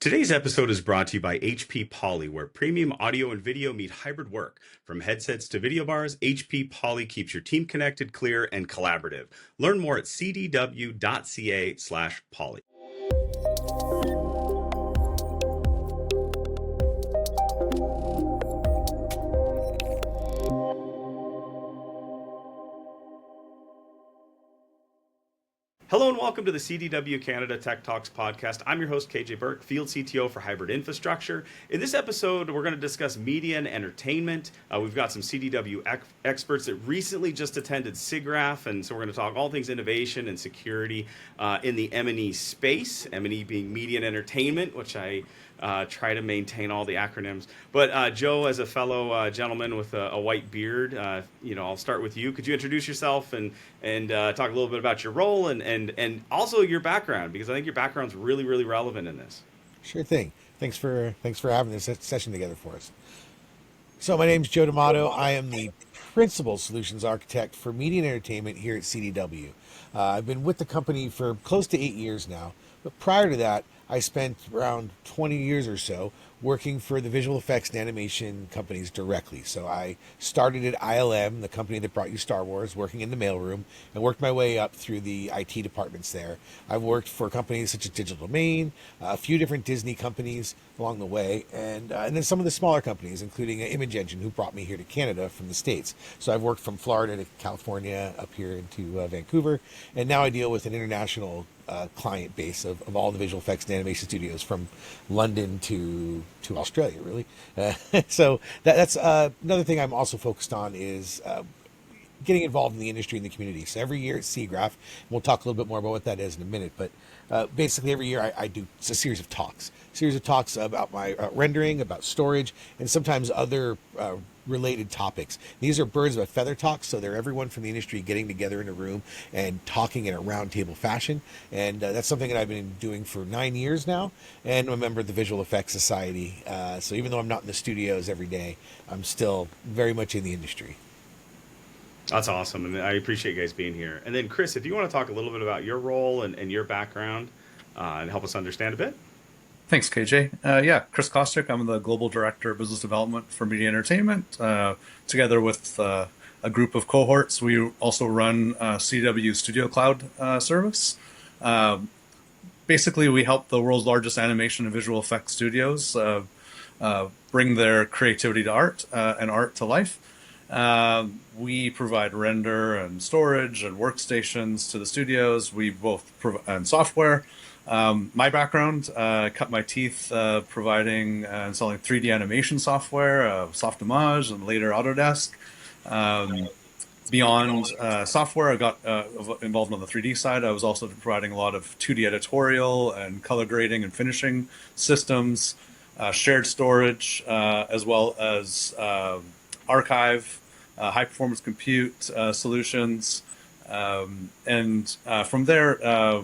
Today's episode is brought to you by HP Poly, where premium audio and video meet hybrid work. From headsets to video bars, HP Poly keeps your team connected, clear, and collaborative. Learn more at cdw.ca/poly. Hello and welcome to the CDW Canada Tech Talks podcast. I'm your host, KJ Burke, Field CTO for Hybrid Infrastructure. In this episode, we're going to discuss media and entertainment. We've got some CDW experts that recently just attended SIGGRAPH, and so we're going to talk all things innovation and security in the M&E space, M&E being media and entertainment, which I try to maintain all the acronyms. But Joe, as a fellow gentleman with a white beard, I'll start with you. Could you introduce yourself and talk a little bit about your role and also your background, because I think your background's really, really relevant in this. Sure thing. Thanks for having this session together for us. So my name's Joe D'Amato. I am the Principal Solutions Architect for Media and Entertainment here at CDW. I've been with the company for close to 8 years now, but prior to that, I spent around 20 years or so working for the visual effects and animation companies directly. So I started at ILM, the company that brought you Star Wars, working in the mailroom, and worked my way up through the IT departments there. I've worked for companies such as Digital Domain, a few different Disney companies along the way, and then some of the smaller companies, including Image Engine, who brought me here to Canada from the States. So I've worked from Florida to California, up here into Vancouver, and now I deal with an international client base of all the visual effects and animation studios from London to Australia, really. So that's another thing I'm also focused on is getting involved in the industry and the community. So every year at SIGGRAPH, and we'll talk a little bit more about what that is in a minute, but basically every year I do a series of talks about my rendering, about storage, and sometimes other related topics. These are birds of a feather talks, so they're everyone from the industry getting together in a room and talking in a roundtable fashion. And that's something that I've been doing for 9 years now, and I'm a member of the Visual Effects Society. So even though I'm not in the studios every day, I'm still very much in the industry. That's awesome, and I appreciate you guys being here. And then, Kris, if you want to talk a little bit about your role and your background and help us understand a bit. Thanks, KJ. Kris Kostiuk. I'm the Global Director of Business Development for Media Entertainment. Together with a group of cohorts, we also run CDW Studio Cloud service. Basically, we help the world's largest animation and visual effects studios bring their creativity to art and art to life. We provide render and storage and workstations to the studios. We both and software. My background, cut my teeth providing and selling 3D animation software, Softimage, and later Autodesk. Beyond software, I got involved on the 3D side. I was also providing a lot of 2D editorial and color grading and finishing systems, shared storage, as well as archive, high-performance compute solutions. And from there,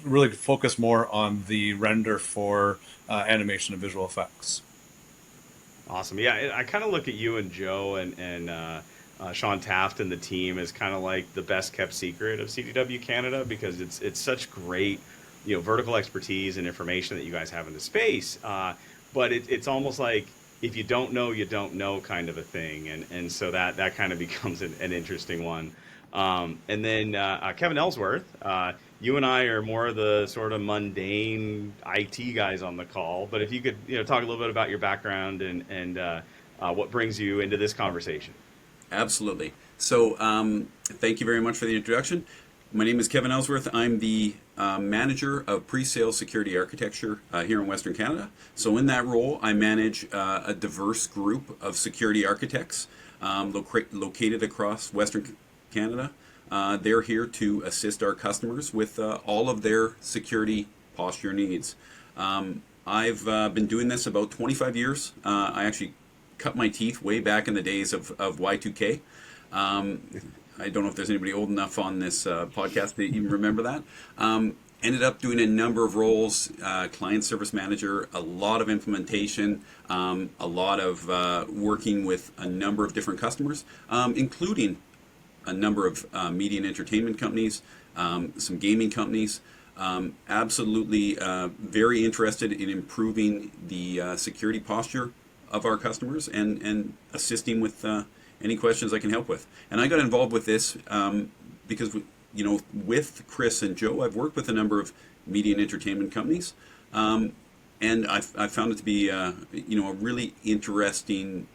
really focus more on the render for animation and visual effects. Awesome. Yeah, I kind of look at you and Joe and Sean Taft and the team as kind of like the best kept secret of CDW Canada, because it's such great, vertical expertise and information that you guys have in the space. But it's almost like if you don't know, you don't know kind of a thing. And so that kind of becomes an interesting one. And then Kevin Ellsworth, you and I are more of the sort of mundane IT guys on the call. But if you could talk a little bit about your background and what brings you into this conversation. Absolutely. So thank you very much for the introduction. My name is Kevin Ellsworth. I'm the manager of pre-sale security architecture here in Western Canada. So in that role, I manage a diverse group of security architects located across Western Canada. They're here to assist our customers with all of their security posture needs. I've been doing this about 25 years. I actually cut my teeth way back in the days of Y2K. I don't know if there's anybody old enough on this podcast to even remember that. Ended up doing a number of roles, client service manager, a lot of implementation, a lot of working with a number of different customers, including a number of media and entertainment companies, some gaming companies, Absolutely very interested in improving the security posture of our customers and assisting with any questions I can help with. And I got involved with this because, with Kris and Joe, I've worked with a number of media and entertainment companies. And I've found it to be, a really interesting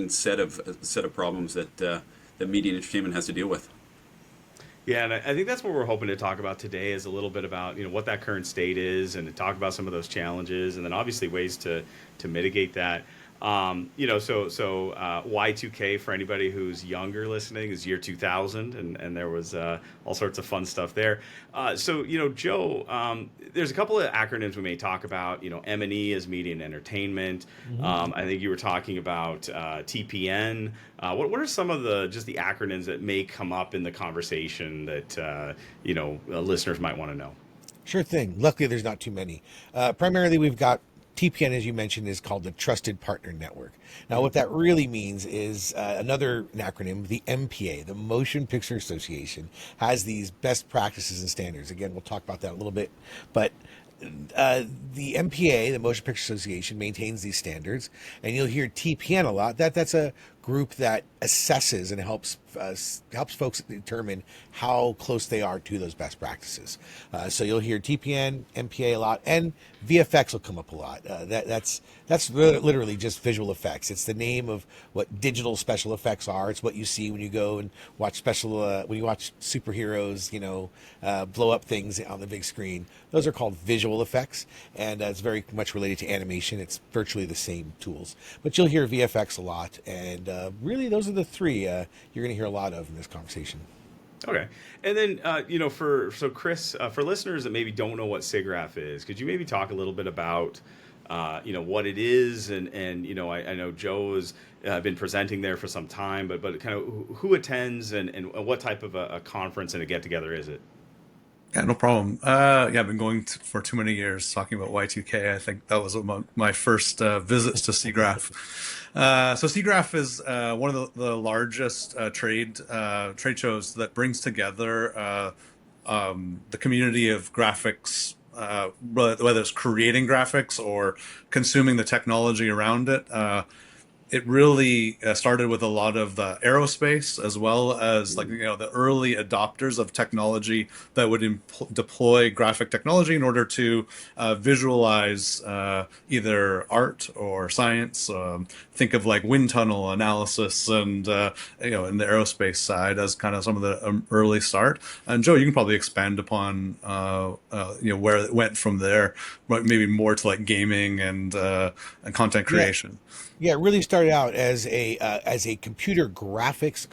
set of problems that media and entertainment has to deal with. Yeah, and I think that's what we're hoping to talk about today is a little bit about what that current state is, and to talk about some of those challenges, and then obviously ways to mitigate that. So Y2K, for anybody who's younger listening, is year 2000, and there was all sorts of fun stuff there. Joe, there's a couple of acronyms we may talk about. M&E is media and entertainment. I think you were talking about TPN. What are some of the acronyms that may come up in the conversation that listeners might want to know? Sure thing. Luckily, there's not too many. Primarily, we've got TPN, as you mentioned, is called the Trusted Partner Network. Now, what that really means is another acronym, the MPA, the Motion Picture Association, has these best practices and standards. Again, we'll talk about that a little bit, but the MPA, the Motion Picture Association, maintains these standards, and you'll hear TPN a lot. That's a group that assesses and helps folks determine how close they are to those best practices. So you'll hear TPN, MPA a lot, and VFX will come up a lot. That's literally just visual effects. It's the name of what digital special effects are. It's what you see when you go and watch when you watch superheroes, blow up things on the big screen. Those are called visual effects, and it's very much related to animation. It's virtually the same tools, but you'll hear VFX a lot, and really those are the three you're going to hear a lot of in this conversation. Okay. And then, Kris, for listeners that maybe don't know what SIGGRAPH is, could you maybe talk a little bit about, what it is? And I know Joe has been presenting there for some time, but kind of who attends and what type of a conference and a get-together is it? Yeah, no problem. I've been going for too many years talking about Y2K. I think that was among my first visits to CGRAPH. So CGRAPH is one of the largest trade shows that brings together the community of graphics, whether it's creating graphics or consuming the technology around it. It really started with a lot of the aerospace, as well as the early adopters of technology that would deploy graphic technology in order to visualize either art or science. Think of wind tunnel analysis and in the aerospace side as kind of some of the early start. And Joe, you can probably expand upon where it went from there, maybe more to gaming and content creation. Yeah, it really started out as a computer graphics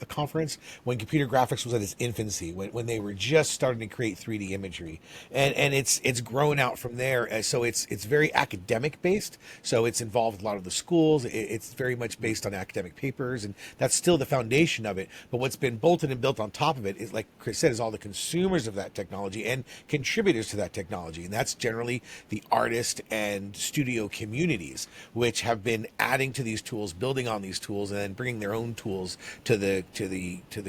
conference when computer graphics was at its infancy, when they were just starting to create 3D imagery, and it's grown out from there. So it's very academic based. So it's involved a lot of the schools. It's very much based on academic papers, and that's still the foundation of it. But what's been bolted and built on top of it is, like Kris said, is all the consumers of that technology and contributors to that technology, and that's generally the artist and studio communities, which have been adding to these tools, building on these tools, and then bringing their own tools to the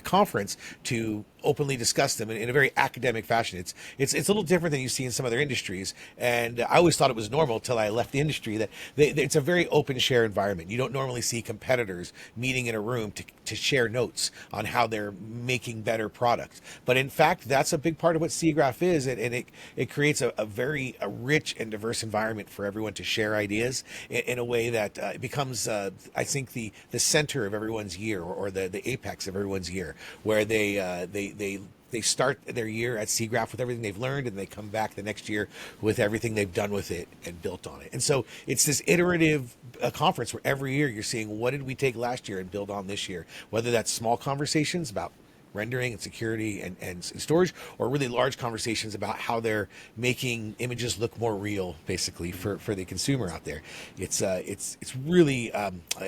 conference to openly discuss them in a very academic fashion. It's a little different than you see in some other industries, and I always thought it was normal till I left the industry that it's a very open share environment. You don't normally see competitors meeting in a room to share notes on how they're making better products, but in fact that's a big part of what SIGGRAPH is, and it creates a very rich and diverse environment for everyone to share ideas in a way that it becomes I think the center of everyone's year, or the apex of everyone's year, where they start their year at SIGGRAPH with everything they've learned, and they come back the next year with everything they've done with it and built on it. And so it's this iterative conference where every year you're seeing what did we take last year and build on this year, whether that's small conversations about rendering and security and storage, or really large conversations about how they're making images look more real, basically, for the consumer out there. It's really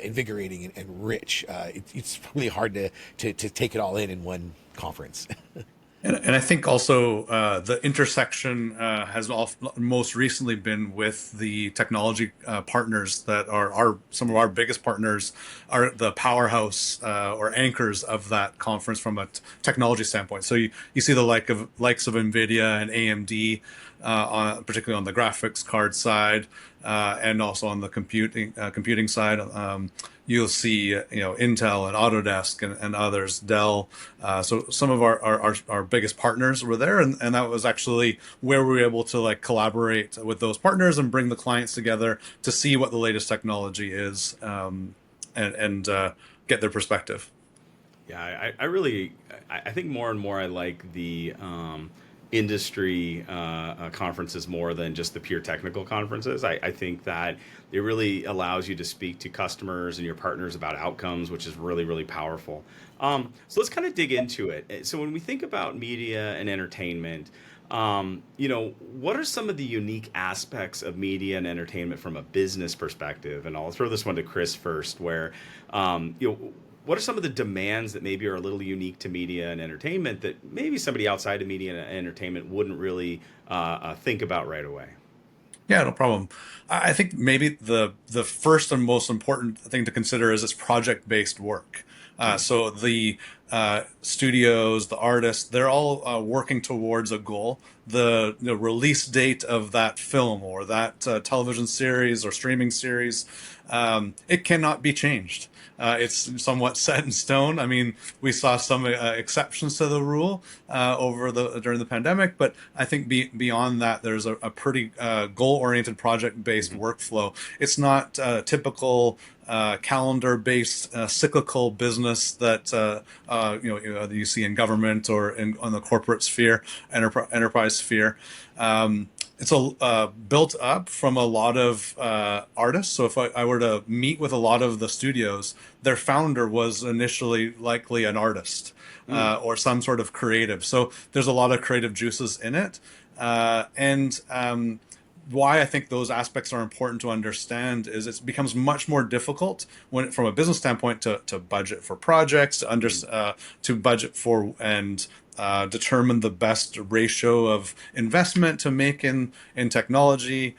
invigorating and rich. It's really hard to take it all in one conference. And I think also the intersection has most recently been with the technology partners that are some of our biggest partners, are the powerhouse or anchors of that conference from a technology standpoint. So you see the likes of NVIDIA and AMD, particularly on the graphics card side, and also on the computing side. You'll see, Intel and Autodesk and others, Dell. So some of our biggest partners were there, and that was actually where we were able to like collaborate with those partners and bring the clients together to see what the latest technology is, and get their perspective. Yeah, I think more and more I like the industry conferences more than just the pure technical conferences. I think that it really allows you to speak to customers and your partners about outcomes, which is really, really powerful. So let's kind of dig into it. So when we think about media and entertainment, what are some of the unique aspects of media and entertainment from a business perspective? And I'll throw this one to Kris first, where, what are some of the demands that maybe are a little unique to media and entertainment that maybe somebody outside of media and entertainment wouldn't really think about right away? Yeah, no problem. I think maybe the first and most important thing to consider is it's project-based work. So the studios, the artists, they're all working towards a goal. The release date of that film or that television series or streaming series, it cannot be changed. It's somewhat set in stone. I mean, we saw some exceptions to the rule during the pandemic, but I think beyond that, there's a pretty goal-oriented, project-based workflow. It's not typical calendar-based cyclical business that you see in government or on the corporate sphere, enterprise sphere. It's built up from a lot of artists. So if I were to meet with a lot of the studios, their founder was initially likely an artist or some sort of creative. So there's a lot of creative juices in it. And why I think those aspects are important to understand is it becomes much more difficult from a business standpoint, to budget for projects, to budget for and determine the best ratio of investment to make in technology.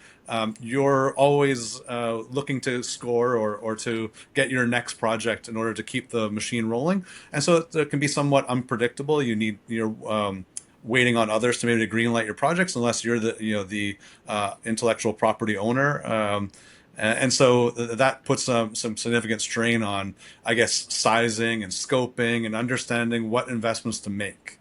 You're always looking to score or to get your next project in order to keep the machine rolling, and so it can be somewhat unpredictable. You're waiting on others to maybe greenlight your projects unless you're the intellectual property owner. And so that puts some significant strain on, I guess, sizing and scoping and understanding what investments to make.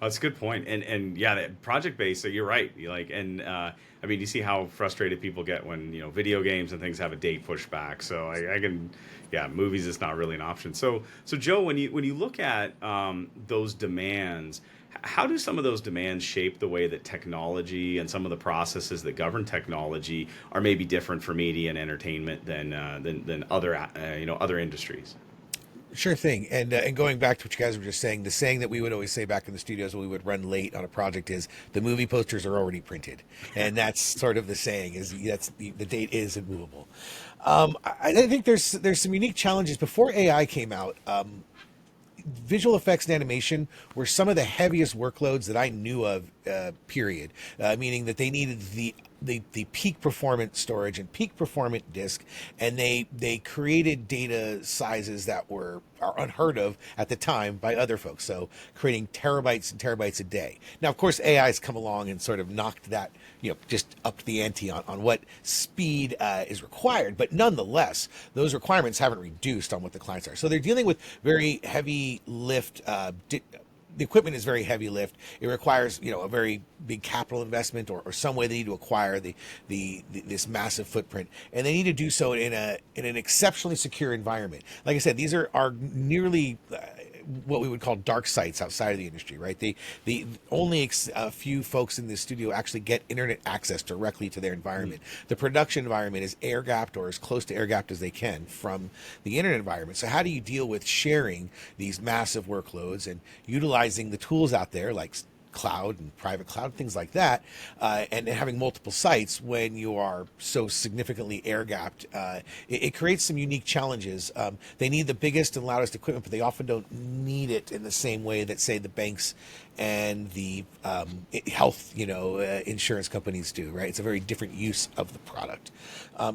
That's a good point. And yeah, that project based. So you're right. I mean, you see how frustrated people get when video games and things have a date pushed back. So I can, yeah, movies is not really an option. So Joe, when you look at those demands, how do some of those demands shape the way that technology and some of the processes that govern technology are maybe different for media and entertainment than other other industries? Sure thing. And going back to what you guys were just saying, the saying that we would always say back in the studios when we would run late on a project is the movie posters are already printed. And that's sort of the saying, is the date is immovable. I think there's some unique challenges. Before AI came out, visual effects and animation were some of the heaviest workloads that I knew of, period. Meaning that they needed the peak performance storage and peak performance disk, and they created data sizes that are unheard of at the time by other folks. So creating terabytes and terabytes a day. Now, of course, AI has come along and sort of knocked that, just upped the ante on what speed is required. But nonetheless, those requirements haven't reduced on what the clients are. So they're dealing with very heavy lift. The equipment is very heavy lift. It requires, a very big capital investment or some way they need to acquire this massive footprint, and they need to do so in an exceptionally secure environment. Like I said, these are nearly what we would call dark sites outside of the industry, right? The only a few folks in the studio actually get internet access directly to their environment. The production environment is air gapped or as close to air gapped as they can from the internet environment. So how do you deal with sharing these massive workloads and utilizing the tools out there like cloud and private cloud, things like that, and having multiple sites when you are so significantly air gapped, it creates some unique challenges. They need the biggest and loudest equipment, but they often don't need it in the same way that, say, the banks and the health, insurance companies do, right? It's a very different use of the product.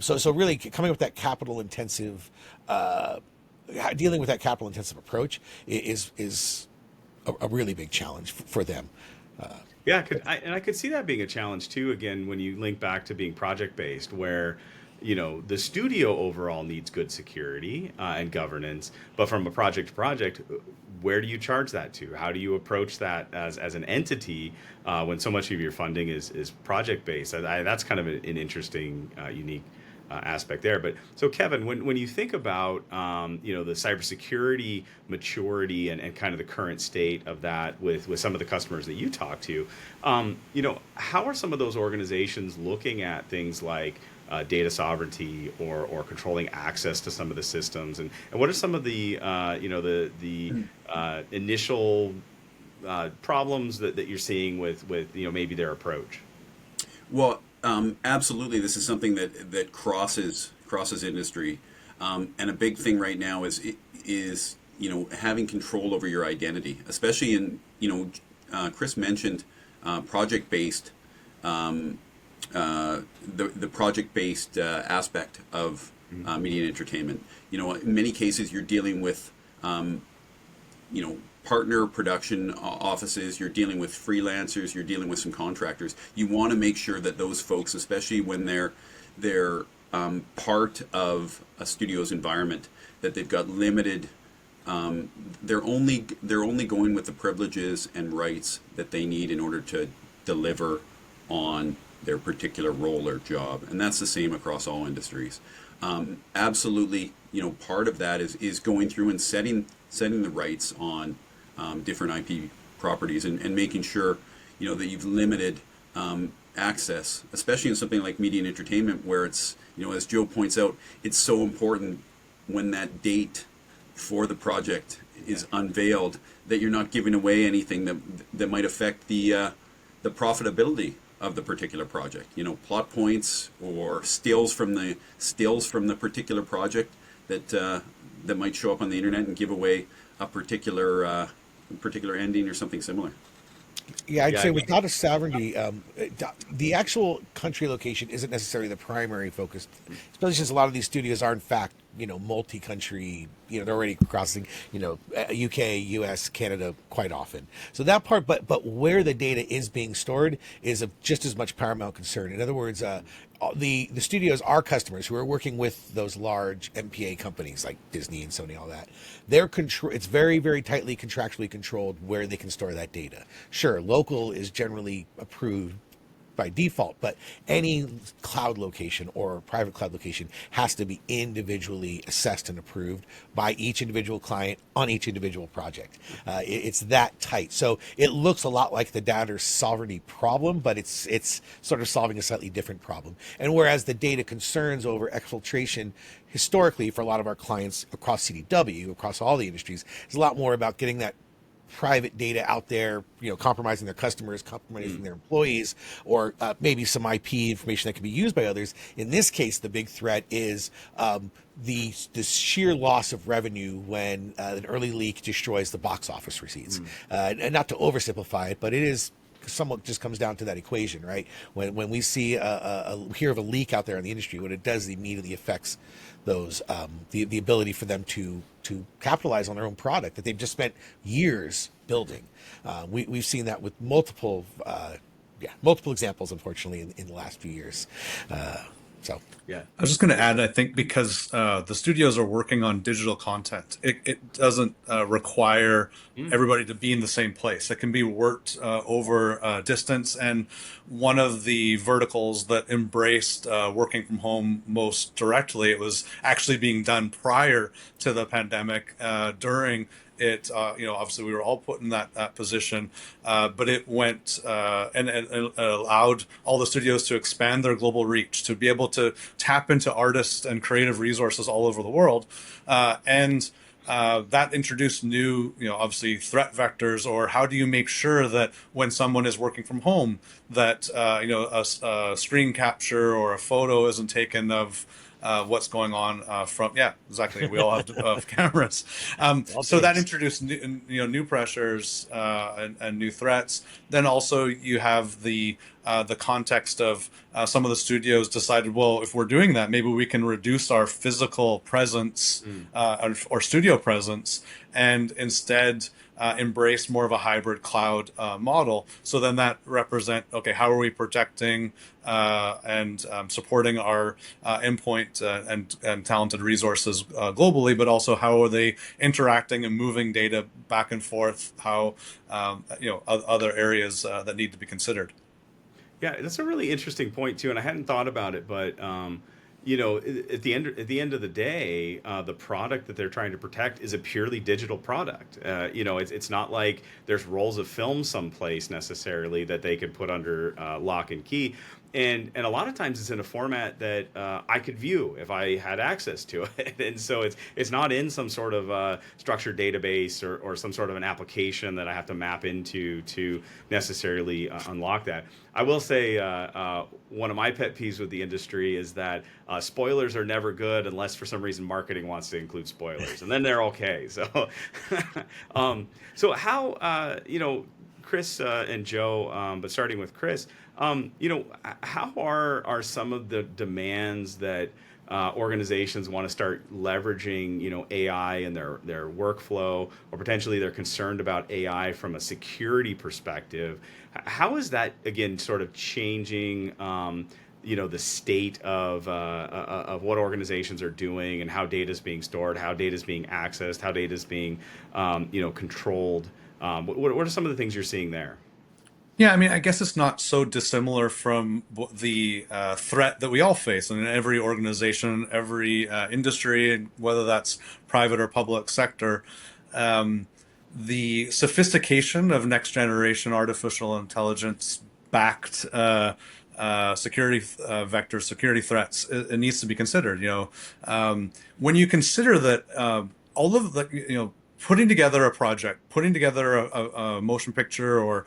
So really coming up with that capital intensive, dealing with that capital intensive approach is a really big challenge for them. Yeah, I could see that being a challenge too. Again, when you link back to being project based, where the studio overall needs good security and governance, but from a project to project, where do you charge that to? How do you approach that as an entity when so much of your funding is project based? That's kind of an interesting, unique aspect there. But so Kevin, when you think about the cybersecurity maturity and kind of the current state of that with some of the customers that you talk to, how are some of those organizations looking at things like data sovereignty or controlling access to some of the systems, and what are some of the initial problems that you're seeing with maybe their approach? Well, absolutely, this is something that crosses industry, and a big thing right now is having control over your identity, especially in Kris mentioned project based. The project-based aspect of media and entertainment. In many cases, you're dealing with, partner production offices. You're dealing with freelancers. You're dealing with some contractors. You want to make sure that those folks, especially when they're part of a studio's environment, that they've got limited. They're only going with the privileges and rights that they need in order to deliver on their particular role or job, and that's the same across all industries. Absolutely, part of that is going through and setting the rights on different IP properties and making sure that you've limited access, especially in something like media and entertainment, where it's as Joe points out, it's so important when that date for the project is unveiled that you're not giving away anything that might affect the profitability of the particular project, plot points or stills from the particular project that might show up on the internet and give away a particular ending or something similar. Yeah, I'd say with data sovereignty, the actual country location isn't necessarily the primary focus, especially since a lot of these studios are in fact, multi-country, they're already crossing, UK, US, Canada quite often. So that part, but where the data is being stored is of just as much paramount concern. In other words, the studios are customers who are working with those large MPA companies like Disney and Sony, all that. It's very, very tightly contractually controlled where they can store that data. Sure, local is generally approved by default, but any cloud location or private cloud location has to be individually assessed and approved by each individual client on each individual project. It's that tight. So it looks a lot like the data sovereignty problem, but it's sort of solving a slightly different problem. And whereas the data concerns over exfiltration historically for a lot of our clients across CDW, across all the industries, is a lot more about getting that private data out there, compromising their customers, compromising their employees, or maybe some IP information that can be used by others. In this case, the big threat is the sheer loss of revenue when an early leak destroys the box office receipts. And not to oversimplify it, but it is somewhat just comes down to that equation, right? When we see hear of a leak out there in the industry, what it does is it immediately affects those the ability for them to capitalize on their own product that they've just spent years building. We've seen that with multiple examples, unfortunately, in the last few years. Yeah, I was just going to add, I think because the studios are working on digital content, it doesn't require everybody to be in the same place. It can be worked over distance. And one of the verticals that embraced working from home most directly, it was actually being done prior to the pandemic, during it, obviously we were all put in that position, but it went and allowed all the studios to expand their global reach, to be able to tap into artists and creative resources all over the world. And that introduced new, obviously threat vectors. Or how do you make sure that when someone is working from home, that a screen capture or a photo isn't taken of what's going on from, yeah, exactly. We all have cameras. So that introduced new pressures and new threats. Then also you have the context of some of the studios decided, well, if we're doing that, maybe we can reduce our physical presence or studio presence, and instead embrace more of a hybrid cloud model. So then that represent, okay, how are we protecting and supporting our endpoint and talented resources globally, but also how are they interacting and moving data back and forth? How other areas that need to be considered. Yeah, that's a really interesting point too, and I hadn't thought about it, but at the end of the day, the product that they're trying to protect is a purely digital product. It's not like there's rolls of film someplace necessarily that they could put under lock and key. And a lot of times it's in a format that I could view if I had access to it, and so it's not in some sort of structured database or some sort of an application that I have to map into to necessarily unlock that. I will say one of my pet peeves with the industry is that spoilers are never good unless for some reason marketing wants to include spoilers, and then they're okay. So, so how Kris and Joe, but starting with Kris. How are some of the demands that organizations want to start leveraging, AI in their workflow, or potentially they're concerned about AI from a security perspective? How is that again sort of changing? The state of what organizations are doing and how data is being stored, how data is being accessed, how data is being controlled. What are some of the things you're seeing there? Yeah, I mean, I guess it's not so dissimilar from the threat that we all face in every organization, every industry, whether that's private or public sector. The sophistication of next generation artificial intelligence backed security vector security threats, it needs to be considered. When you consider that all of the putting together a project, putting together a motion picture or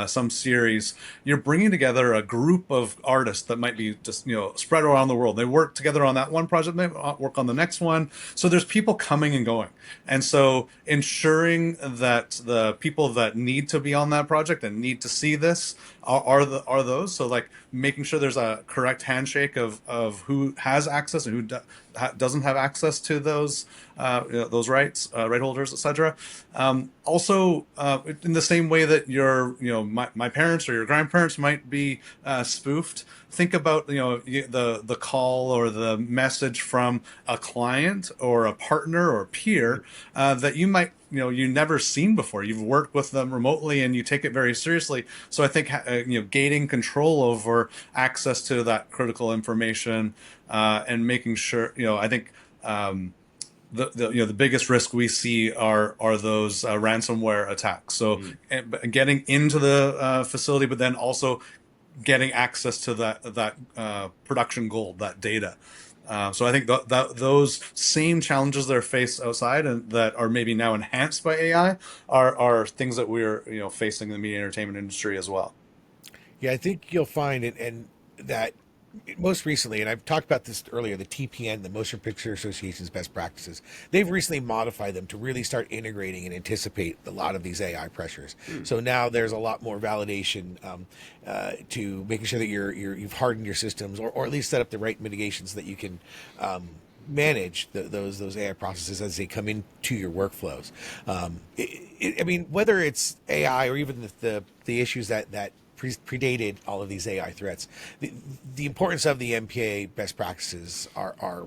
some series, you're bringing together a group of artists that might be just spread around the world. They work together on that one project, they work on the next one. So there's people coming and going, and so ensuring that the people that need to be on that project and need to see this are those. So like making sure there's a correct handshake of who has access and who doesn't have access to those rights, right holders, etc. Also, in the same way that my parents or your grandparents might be spoofed, think about the call or the message from a client or a partner or peer that you might you never seen before. You've worked with them remotely and you take it very seriously. So I think gaining control over access to that critical information and making sure I think. The biggest risk we see are those ransomware attacks. So getting into the facility, but then also getting access to that production gold, that data. So I think that those same challenges that are faced outside and that are maybe now enhanced by AI are things that we're facing in the media entertainment industry as well. Yeah, I think you'll find it, and that most recently, and I've talked about this earlier, the TPN, the Motion Picture Association's best practices, they've recently modified them to really start integrating and anticipate a lot of these AI pressures. So now there's a lot more validation to making sure that you've hardened your systems, or at least set up the right mitigations so that you can manage those AI processes as they come into your workflows. I mean, whether it's AI or even the issues that predated all of these AI threats, the importance of the MPA best practices are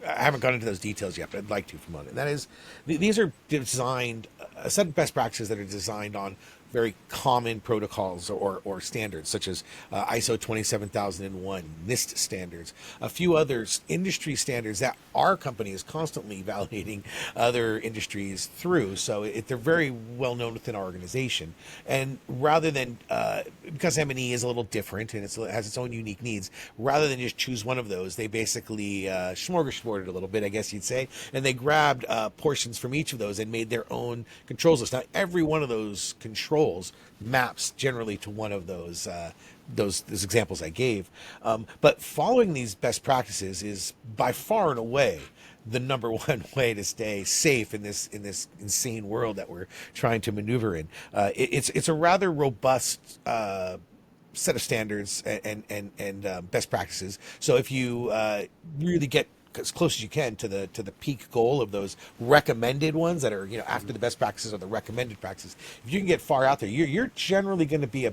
I haven't gone into those details yet, but I'd like to for a moment. And that is, these are designed, a set of best practices that are designed on very common protocols or standards, such as ISO 27001, NIST standards, a few other industry standards that our company is constantly validating other industries through. So they're very well known within our organization. And rather than, because M&E is a little different and it has its own unique needs, rather than just choose one of those, they basically smorgasborded a little bit, I guess you'd say, and they grabbed portions from each of those and made their own controls list. Now, every one of those controls maps generally to one of those examples I gave. But following these best practices is by far and away the number one way to stay safe in this insane world that we're trying to maneuver in. It's a rather robust set of standards and best practices. So if you really get as close as you can to the peak goal of those recommended ones that are, after the best practices or the recommended practices, if you can get far out there, you're generally going to be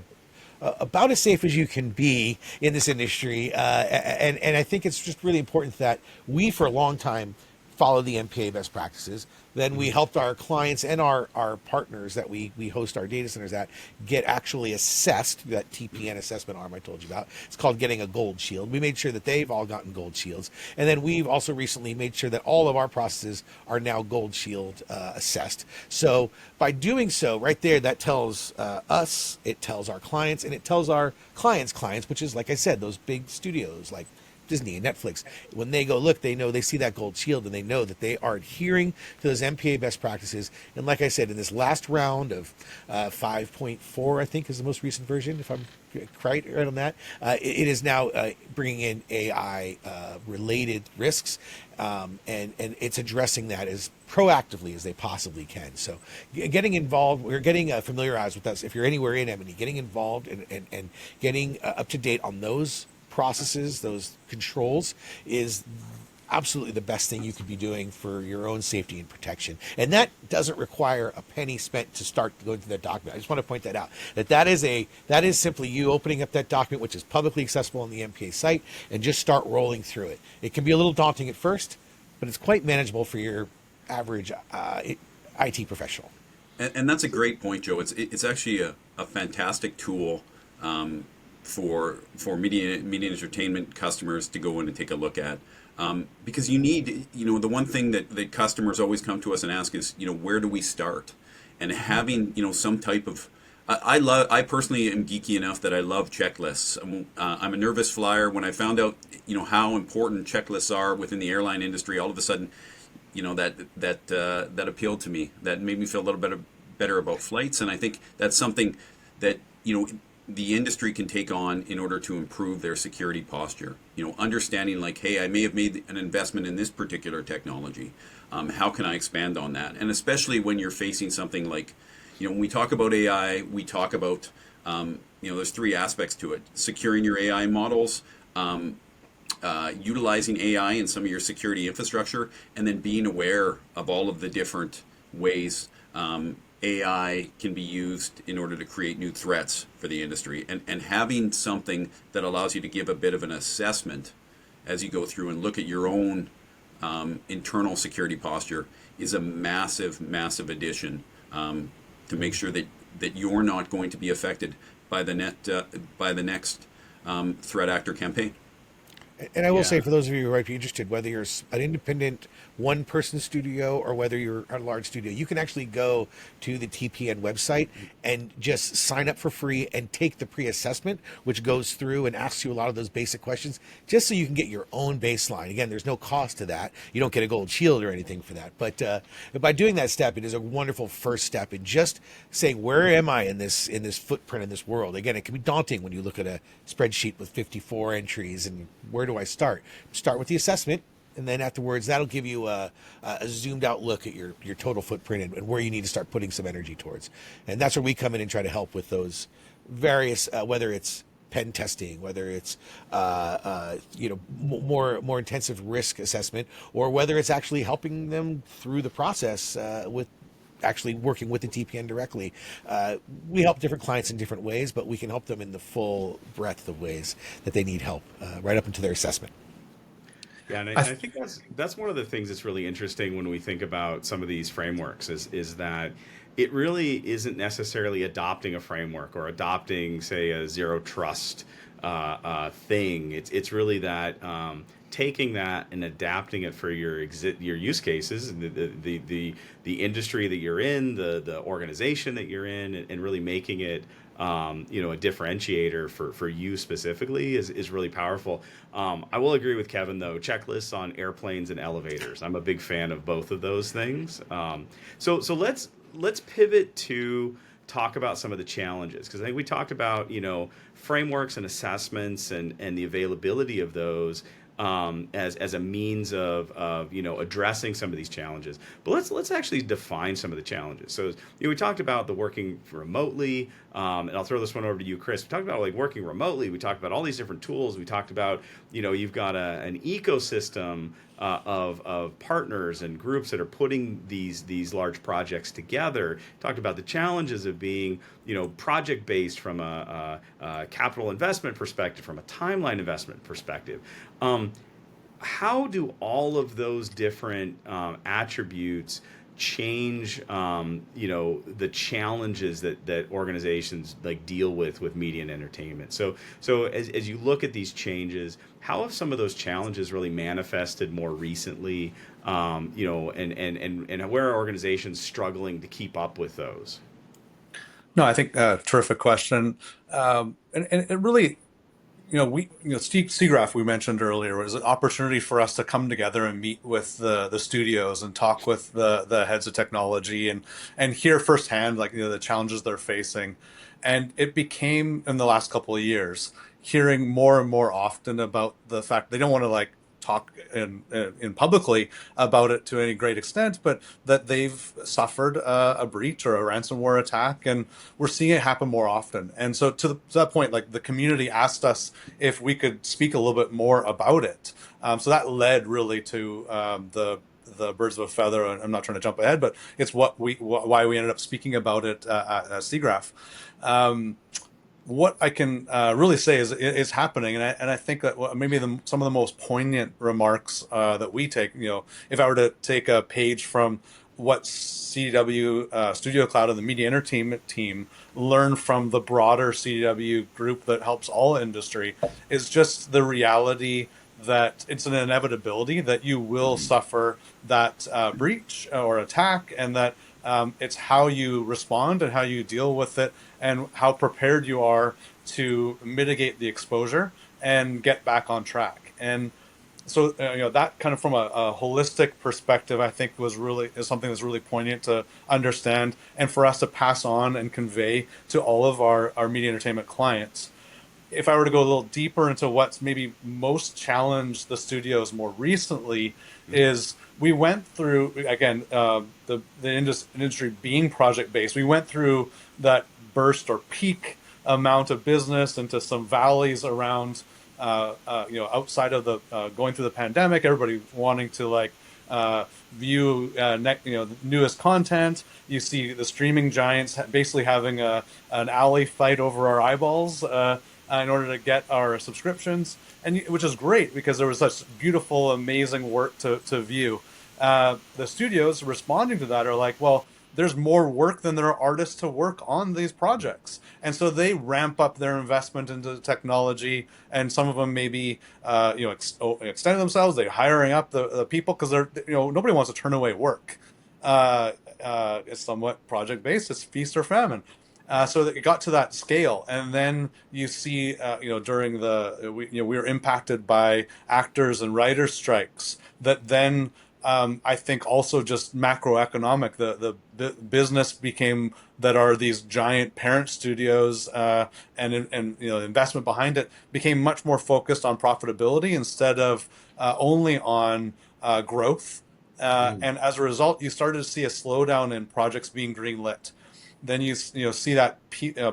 about as safe as you can be in this industry. And I think it's just really important that we, for a long time, follow the MPA best practices. Then we helped our clients and our partners that we host our data centers at get actually assessed, that TPN assessment arm I told you about. It's called getting a gold shield. We made sure that they've all gotten gold shields. And then we've also recently made sure that all of our processes are now gold shield assessed. So by doing so, right there, that tells us, it tells our clients, and it tells our clients' clients, which is, like I said, those big studios like Disney and Netflix. When they go look, they know, they see that gold shield and they know that they are adhering to those MPA best practices. And like I said, in this last round of 5.4, I think is the most recent version, if I'm right on that, it is now bringing in AI related risks, and it's addressing that as proactively as they possibly can. So getting involved, we're getting familiarized with us. If you're anywhere in M&E, getting involved and getting up to date on those processes, those controls, is absolutely the best thing you could be doing for your own safety and protection. And that doesn't require a penny spent to start going through that document. I just want to point that out. That is simply you opening up that document, which is publicly accessible on the MPA site, and just start rolling through it. It can be a little daunting at first, but it's quite manageable for your average IT professional. And that's a great point, Joe. It's actually a fantastic tool for media and entertainment customers to go in and take a look at. Because you need, the one thing that customers always come to us and ask is, where do we start? And having, some type of, I personally am geeky enough that I love checklists. I'm a nervous flyer. When I found out, how important checklists are within the airline industry, all of a sudden, that appealed to me. That made me feel a little bit better about flights. And I think that's something that, the industry can take on in order to improve their security posture. Understanding like, hey, I may have made an investment in this particular technology. How can I expand on that? And especially when you're facing something like, when we talk about AI, we talk about, there's three aspects to it: securing your AI models, utilizing AI in some of your security infrastructure, and then being aware of all of the different ways AI can be used in order to create new threats for the industry, and having something that allows you to give a bit of an assessment as you go through and look at your own internal security posture is a massive, massive addition to make sure that you're not going to be affected by the next threat actor campaign. And I will say, for those of you who might be interested, whether you're an independent one-person studio or whether you're a large studio, you can actually go to the TPN website and just sign up for free and take the pre-assessment, which goes through and asks you a lot of those basic questions, just so you can get your own baseline. Again, there's no cost to that. You don't get a gold shield or anything for that. But by doing that step, it is a wonderful first step in just saying, where am I in this footprint in this world? Again, it can be daunting when you look at a spreadsheet with 54 entries, and where do I start? Start with the assessment, and then afterwards, that'll give you a zoomed out look at your total footprint and where you need to start putting some energy towards. And that's where we come in and try to help with those various, whether it's pen testing, whether it's more intensive risk assessment, or whether it's actually helping them through the process with actually working with the TPN directly. We help different clients in different ways, but we can help them in the full breadth of ways that they need help, right up into their assessment. Yeah, and I think that's one of the things that's really interesting when we think about some of these frameworks is that it really isn't necessarily adopting a framework or adopting, say, a zero trust thing. It's really that taking that and adapting it for your use cases, and the industry that you're in, the organization that you're in, and really making it a differentiator for you specifically is really powerful. I will agree with Kevin though. Checklists on airplanes and elevators. I'm a big fan of both of those things. So let's pivot to talk about some of the challenges, because I think we talked about frameworks and assessments and the availability of those as a means of addressing some of these challenges. But let's actually define some of the challenges. So we talked about the working remotely, and I'll throw this one over to you, Kris. We talked about like working remotely. We talked about all these different tools. We talked about you've got an ecosystem of partners and groups that are putting these large projects together. Talked about the challenges of being project based from a capital investment perspective, from a timeline investment perspective. How do all of those different attributes change the challenges that organizations like deal with media and entertainment? So as you look at these changes, how have some of those challenges really manifested more recently, and where are organizations struggling to keep up with those? No, I think terrific question, and it really, CGRAPH we mentioned earlier was an opportunity for us to come together and meet with the studios and talk with the heads of technology and hear firsthand the challenges they're facing, and it became in the last couple of years hearing more and more often about the fact they don't want to talk in publicly about it to any great extent, but that they've suffered a breach or a ransomware attack, and we're seeing it happen more often. And so to that point, the community asked us if we could speak a little bit more about it. So that led really to the birds of a feather. I'm not trying to jump ahead, but it's why we ended up speaking about it at CGRAPH. What I can really say is happening, and I think that maybe some of the most poignant remarks that we take, if I were to take a page from what CDW Studio Cloud and the media entertainment team learn from the broader CDW group that helps all industry, is just the reality that it's an inevitability that you will suffer that breach or attack, and that it's how you respond and how you deal with it and how prepared you are to mitigate the exposure and get back on track. And so that kind of from a holistic perspective, I think is something that's really poignant to understand and for us to pass on and convey to all of our media entertainment clients. If I were to go a little deeper into what's maybe most challenged the studios more recently, is we went through, again, the industry being project-based, we went through that burst or peak amount of business into some valleys around, outside of the going through the pandemic, everybody wanting to view the newest content. You see the streaming giants basically having an alley fight over our eyeballs in order to get our subscriptions, which is great because there was such beautiful, amazing work to view. The studios responding to that are like, well, there's more work than there are artists to work on these projects. And so they ramp up their investment into technology, and some of them maybe extending themselves. They're hiring up the people because they're nobody wants to turn away work. It's somewhat project based. It's feast or famine. So it got to that scale, and then you see, during we were impacted by actors and writers strikes that then. I think also just macroeconomic, the business became that are these giant parent studios and investment behind it became much more focused on profitability instead of only on growth. And as a result, you started to see a slowdown in projects being greenlit. Then you see that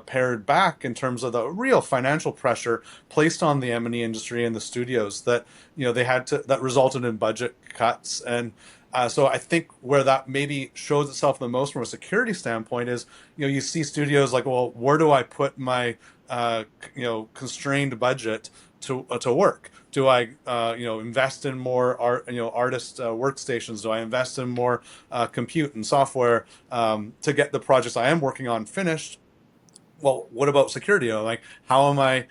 pared back in terms of the real financial pressure placed on the M&E industry and the studios that they had to, that resulted in budget cuts. And so I think where that maybe shows itself the most from a security standpoint is you see studios like, well, where do I put my constrained budget to work? Do I invest in more artist workstations? Do I invest in more compute and software to get the projects I am working on finished? Well, what about security? Like, how am I,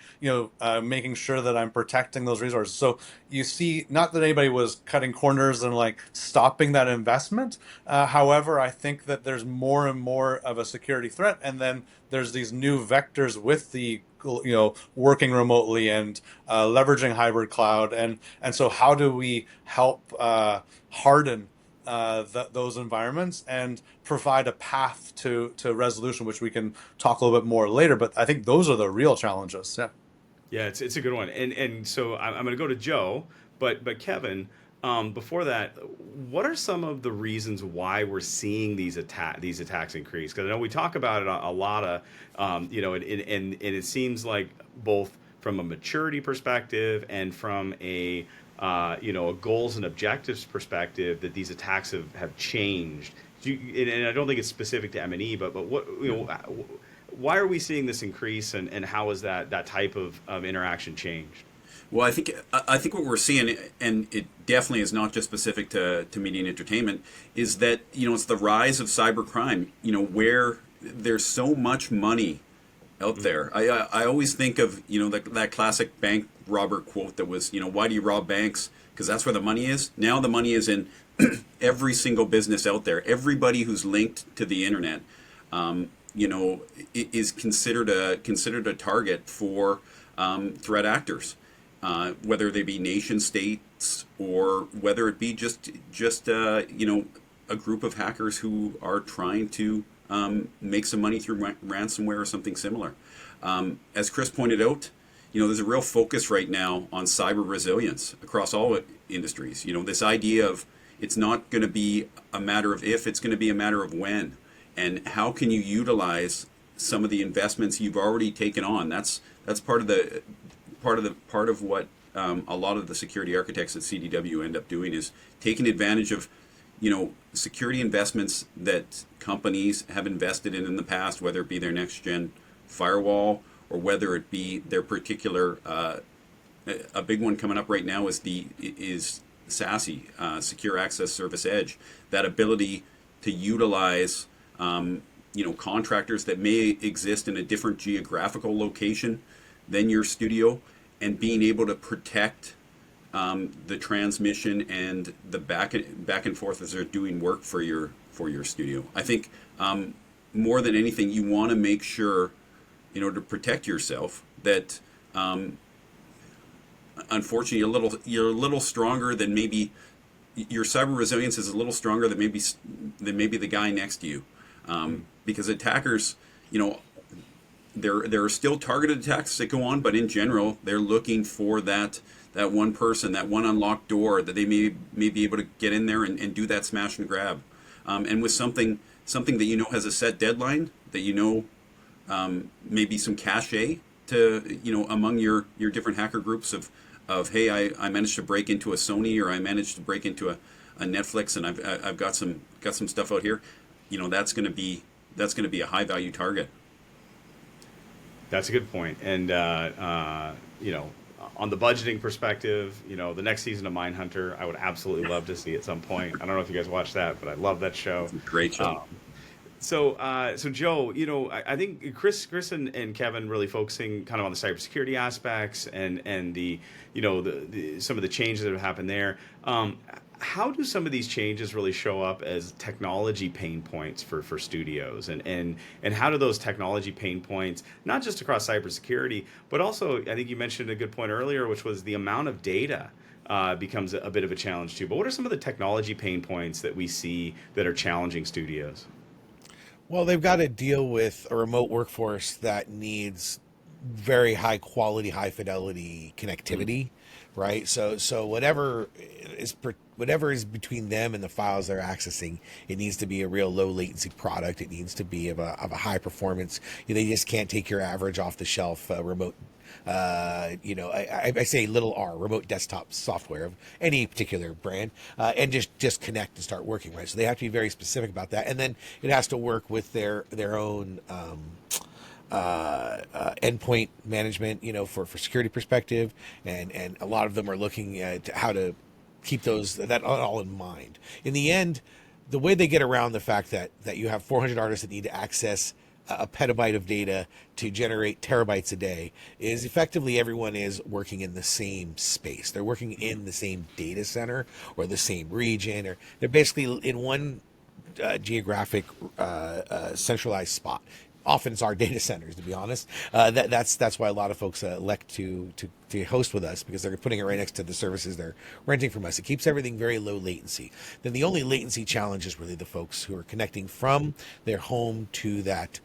making sure that I'm protecting those resources? So you see, not that anybody was cutting corners and like stopping that investment. However, I think that there's more and more of a security threat, and then there's these new vectors with the working remotely and leveraging hybrid cloud, and so how do we help harden those environments and provide a path to resolution, which we can talk a little bit more later. But I think those are the real challenges. Yeah. Yeah, it's a good one. And so I'm going to go to Joe, but Kevin, before that, what are some of the reasons why we're seeing these attacks increase? Because I know we talk about it a lot of, and it seems like both from a maturity perspective and from a a goals and objectives perspective that these attacks have changed. And I don't think it's specific to M&E, but what why are we seeing this increase, and how has that type of interaction changed? Well, I think what we're seeing, and it definitely is not just specific to media and entertainment, is that it's the rise of cybercrime. Where there's so much money out there. I always think of that classic bank robber quote that was why do you rob banks? Because that's where the money is. Now the money is in every single business out there. Everybody who's linked to the internet, is considered a target for threat actors, whether they be nation states or whether it be just a group of hackers who are trying to make some money through ransomware or something similar. As Kris pointed out, there's a real focus right now on cyber resilience across all industries. This idea of it's not going to be a matter of if, it's going to be a matter of when, and how can you utilize some of the investments you've already taken on. That's part of what a lot of the security architects at CDW end up doing is taking advantage of security investments that companies have invested in the past, whether it be their next gen firewall or whether it be their particular a big one coming up right now is SASE, Secure Access Service Edge. That ability to utilize contractors that may exist in a different geographical location than your studio, and being able to protect the transmission and the back and forth as they're doing work for your studio. I think more than anything, you want to make sure, in order to protect yourself, that unfortunately you're a little stronger than maybe your cyber resilience is a little stronger than maybe the guy next to you, because attackers, there are still targeted attacks that go on, but in general, they're looking for that one person, that one unlocked door that they may be able to get in there and do that smash and grab. And with something that has a set deadline, that maybe some cachet to among your different hacker groups of hey, I managed to break into a Sony, or I managed to break into a Netflix, and I've got some stuff out here. That's going to be a high value target. That's a good point. And on the budgeting perspective, the next season of Mindhunter, I would absolutely love to see at some point. I don't know if you guys watched that, but I love that show. Great show. So Joe, I think Kris and Kevin really focusing kind of on the cybersecurity aspects and the some of the changes that have happened there. How do some of these changes really show up as technology pain points for studios, and how do those technology pain points, not just across cybersecurity, but also, I think you mentioned a good point earlier, which was the amount of data becomes a bit of a challenge too. But what are some of the technology pain points that we see that are challenging studios? Well, they've got to deal with a remote workforce that needs very high quality, high fidelity connectivity, right? So whatever is between them and the files they're accessing, it needs to be a real low latency product. It needs to be of a high performance. They just can't take your average off the shelf remote. I say little r, remote desktop software of any particular brand, and just connect and start working, right? So they have to be very specific about that, and then it has to work with their own endpoint management, for security perspective, and a lot of them are looking at how to keep that all in mind. In the end, the way they get around the fact that you have 400 artists that need to access a petabyte of data to generate terabytes a day is effectively everyone is working in the same space. They're working in the same data center or the same region, or they're basically in one geographic centralized spot. Often it's our data centers, to be honest. That's why a lot of folks elect to host with us, because they're putting it right next to the services they're renting from us. It keeps everything very low latency. Then the only latency challenge is really the folks who are connecting from their home to that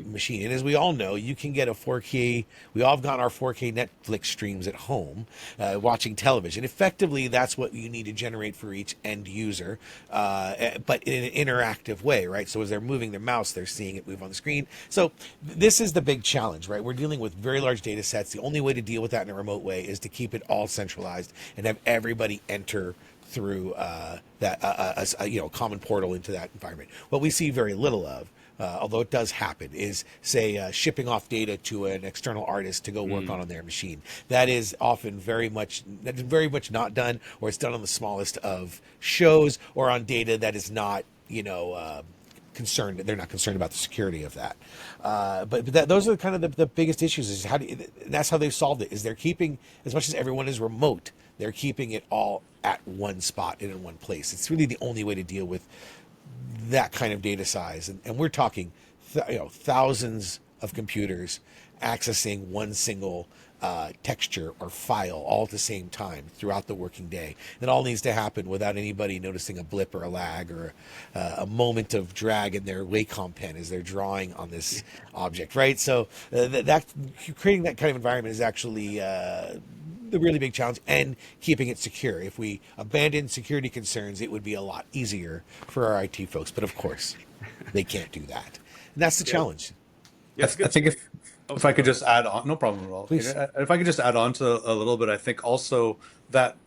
machine. And as we all know, you can get a 4K. We all have gotten our 4K Netflix streams at home, watching television. Effectively, that's what you need to generate for each end user, but in an interactive way, right? So as they're moving their mouse, they're seeing it move on the screen. So this is the big challenge, right? We're dealing with very large data sets. The only way to deal with that in a remote way is to keep it all centralized and have everybody enter through a common portal into that environment. What we see very little of, although it does happen, is say shipping off data to an external artist to go work on their machine. That is often very much not done, or it's done on the smallest of shows, or on data that is not concerned. They're not concerned about the security of that. But those are kind of the biggest issues. Is that's how they've solved it. Is they're keeping, as much as everyone is remote, they're keeping it all at one spot and in one place. It's really the only way to deal with that kind of data size, and we're talking thousands of computers accessing one single texture or file all at the same time throughout the working day. It all needs to happen without anybody noticing a blip or a lag or a moment of drag in their Wacom pen as they're drawing on this object, right? So that creating that kind of environment is actually the really big challenge, and keeping it secure. If we abandon security concerns, it would be a lot easier for our IT folks. But of course, they can't do that. And that's the challenge. I think if I could just add on, no problem at all. Please. If I could just add on to a little bit, I think also that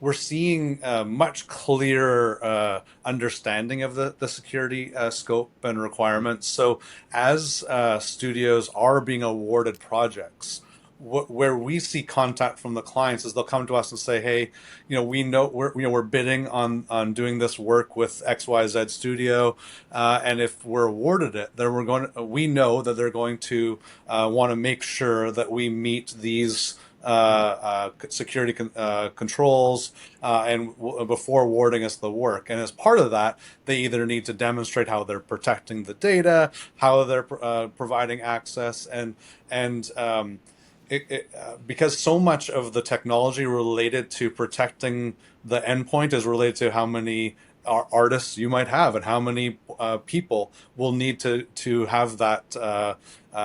we're seeing a much clearer understanding of the security scope and requirements. So as studios are being awarded projects, where we see contact from the clients is they'll come to us and say, "Hey, we know we're bidding on doing this work with XYZ studio, and if we're awarded it, then we know that they're going to want to make sure that we meet these security controls before awarding us the work. And as part of that, they either need to demonstrate how they're protecting the data, how they're providing access, and because so much of the technology related to protecting the endpoint is related to how many artists you might have and how many people will need to have that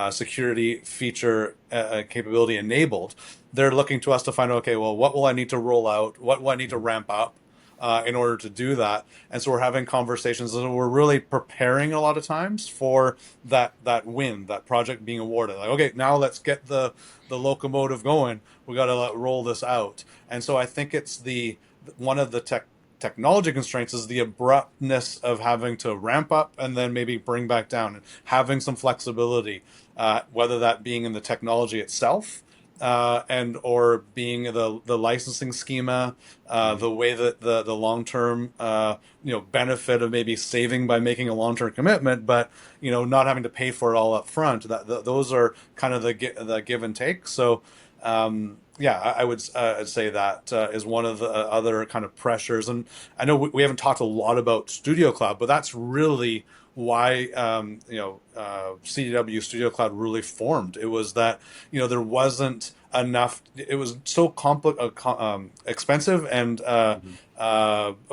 security feature capability enabled. They're looking to us to find, okay, well, what will I need to roll out? What will I need to ramp up in order to do that? And so we're having conversations, and we're really preparing a lot of times for that win, that project being awarded. Like, okay, now let's get the locomotive going. We got to roll this out. And so I think it's one of the technology constraints is the abruptness of having to ramp up and then maybe bring back down, and having some flexibility, whether that being in the technology itself, and or being the licensing schema, the way that the long-term benefit of maybe saving by making a long-term commitment, but not having to pay for it all up front. Those are kind of the give and take. So I would say that is one of the other kind of pressures. And I know we haven't talked a lot about Studio Cloud, but that's really why CDW Studio Cloud really formed. It was that there wasn't enough. It was so expensive and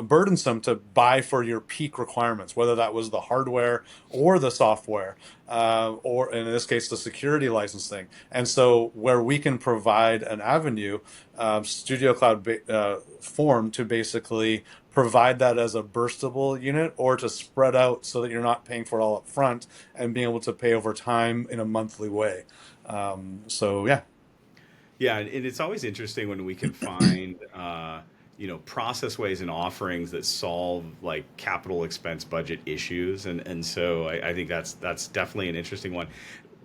burdensome to buy for your peak requirements, whether that was the hardware or the software, or in this case the security licensing. And so where we can provide an avenue, Studio Cloud formed to basically provide that as a burstable unit, or to spread out so that you're not paying for it all up front and being able to pay over time in a monthly way. Yeah, and it's always interesting when we can find process ways and offerings that solve like capital expense budget issues, and so I think that's definitely an interesting one.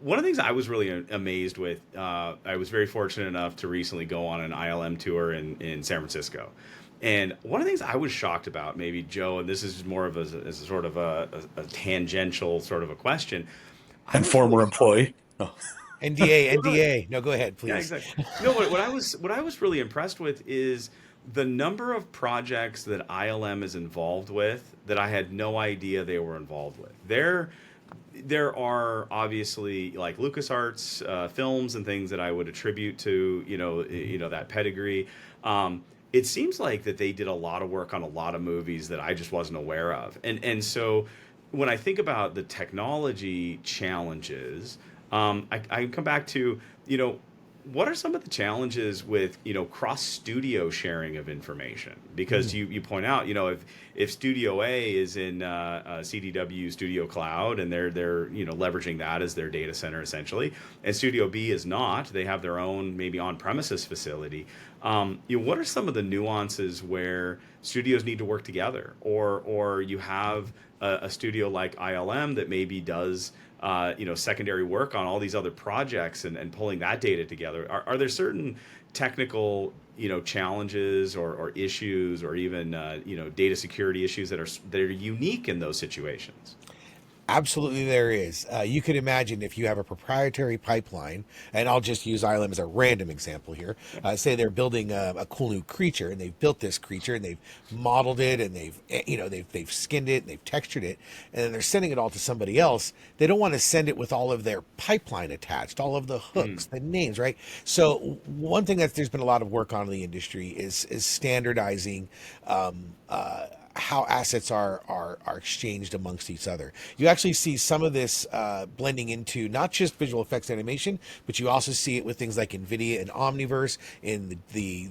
one of the things I was really amazed with, I was very fortunate enough to recently go on an ILM tour in San Francisco. And one of the things I was shocked about, maybe Joe, and this is more of as a sort of a tangential sort of a question. I And was former really employee. Oh. NDA. No, go ahead, Yeah, please. exactly. No, what I was really impressed with is the number of projects that ILM is involved with that I had no idea they were involved with. There are obviously like LucasArts films and things that I would attribute to that pedigree. It seems like that they did a lot of work on a lot of movies that I just wasn't aware of, and so when I think about the technology challenges, I come back to what are some of the challenges with cross studio sharing of information? Because you point out if Studio A is in CDW Studio Cloud and they're leveraging that as their data center essentially, and Studio B is not, they have their own maybe on premises facility. What are some of the nuances where studios need to work together, or you have a studio like ILM that maybe does secondary work on all these other projects and pulling that data together? Are there certain technical challenges or issues or even data security issues that are unique in those situations? Absolutely, there is. You could imagine if you have a proprietary pipeline, and I'll just use ILM as a random example here. Say they're building a cool new creature, and they've built this creature, and they've modeled it, and they've skinned it, and they've textured it, and then they're sending it all to somebody else. They don't want to send it with all of their pipeline attached, all of the hooks, the names, right? So one thing that there's been a lot of work on in the industry is standardizing. How assets are exchanged amongst each other. You actually see some of this blending into not just visual effects animation, but you also see it with things like NVIDIA and Omniverse in the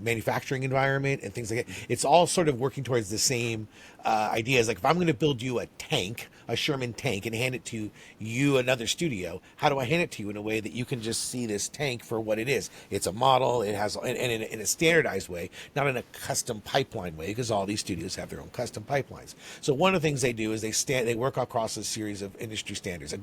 manufacturing environment and things like that. It's all sort of working towards the same ideas. Like if I'm going to build you a tank, a Sherman tank, and hand it to you, another studio, how do I hand it to you in a way that you can just see this tank for what it is? It's a model. It has, and in a standardized way, not in a custom pipeline way, because all these studios have their own custom pipelines. So one of the things they do is they work across a series of industry standards.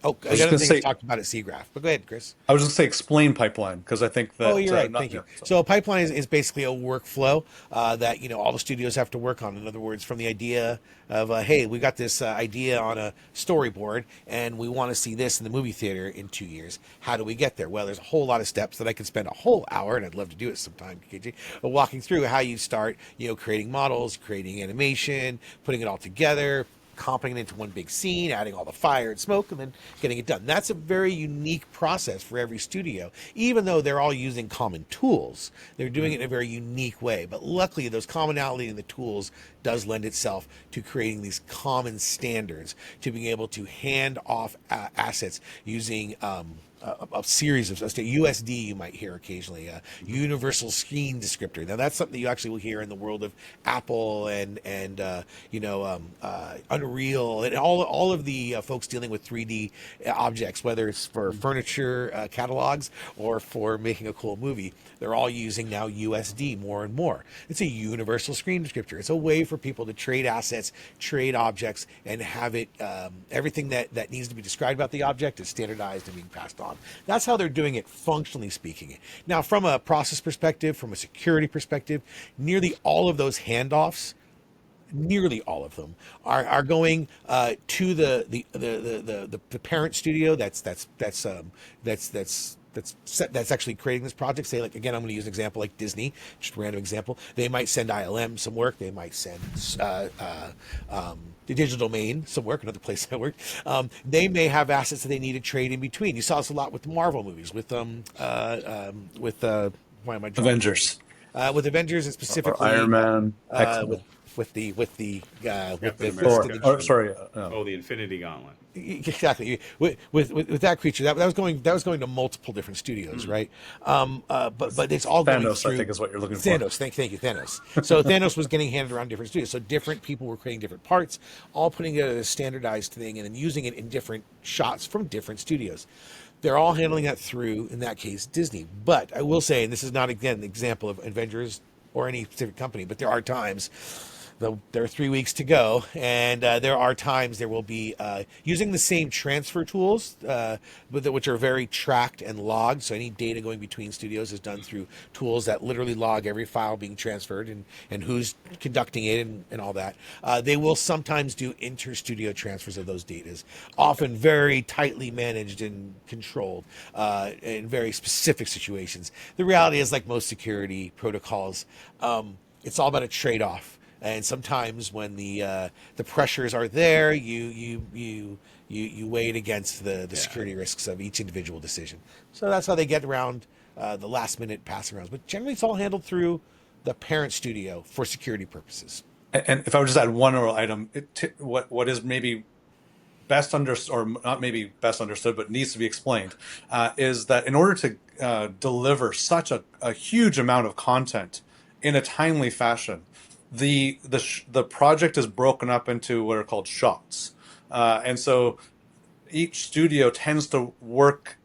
Another thing we talked about at SIGGRAPH. But go ahead, Kris. I was just say explain pipeline because I think that. Oh, you're right. Thank you. So a pipeline is basically a workflow that all the studios have to work on. In other words, from the idea of hey, we got this idea on a storyboard and we want to see this in the movie theater in 2 years. How do we get there? Well, there's a whole lot of steps that I could spend a whole hour, and I'd love to do it sometime, KJ, walking through how you start, creating models, creating animation, putting it all together, comping it into one big scene, adding all the fire and smoke, and then getting it done. That's a very unique process for every studio. Even though they're all using common tools, they're doing it in a very unique way. But luckily, those commonality in the tools does lend itself to creating these common standards, to being able to hand off assets using a series of USD you might hear occasionally, universal screen descriptor. Now that's something you actually will hear in the world of Apple and Unreal and all of the folks dealing with 3D objects, whether it's for furniture catalogs or for making a cool movie. They're all using now USD more and more. It's a universal screen descriptor. It's a way for people to trade assets, trade objects, and have it everything that needs to be described about the object is standardized and being passed on. That's how they're doing it, functionally speaking. Now, from a process perspective, from a security perspective, nearly all of those handoffs, nearly all of them are going to the parent studio that's actually creating this project. Say, like, again, I'm going to use an example like Disney, just a random example. They might send ILM some work. They might send the Digital Domain some work, another place I work. They may have assets that they need to trade in between. You saw this a lot with the Marvel movies, with why am I drawing? Avengers. With Avengers and specifically or Iron Man, with the The Infinity Gauntlet. Exactly. With that creature, that was going to multiple different studios, right? But it's all going Thanos, through. I think, is what you're looking for. Thanos, thank you, Thanos. So Thanos was getting handed around different studios. So different people were creating different parts, all putting together a standardized thing, and then using it in different shots from different studios. They're all handling that through, in that case, Disney. But I will say, and this is not, again, an example of Avengers or any specific company, but there are times there are 3 weeks to go, and there are times there will be using the same transfer tools, which are very tracked and logged. So any data going between studios is done through tools that literally log every file being transferred and who's conducting it and all that. They will sometimes do inter-studio transfers of those data, often very tightly managed and controlled in very specific situations. The reality is, like most security protocols, it's all about a trade-off. And sometimes when the pressures are there, you weigh it against the security risks of each individual decision. So that's how they get around the last minute passing arounds. But generally, it's all handled through the parent studio for security purposes. And if I would just add one more item, what is maybe best understood, or not maybe best understood, but needs to be explained, is that in order to deliver such a huge amount of content in a timely fashion, the project is broken up into what are called shots, and so each studio tends to work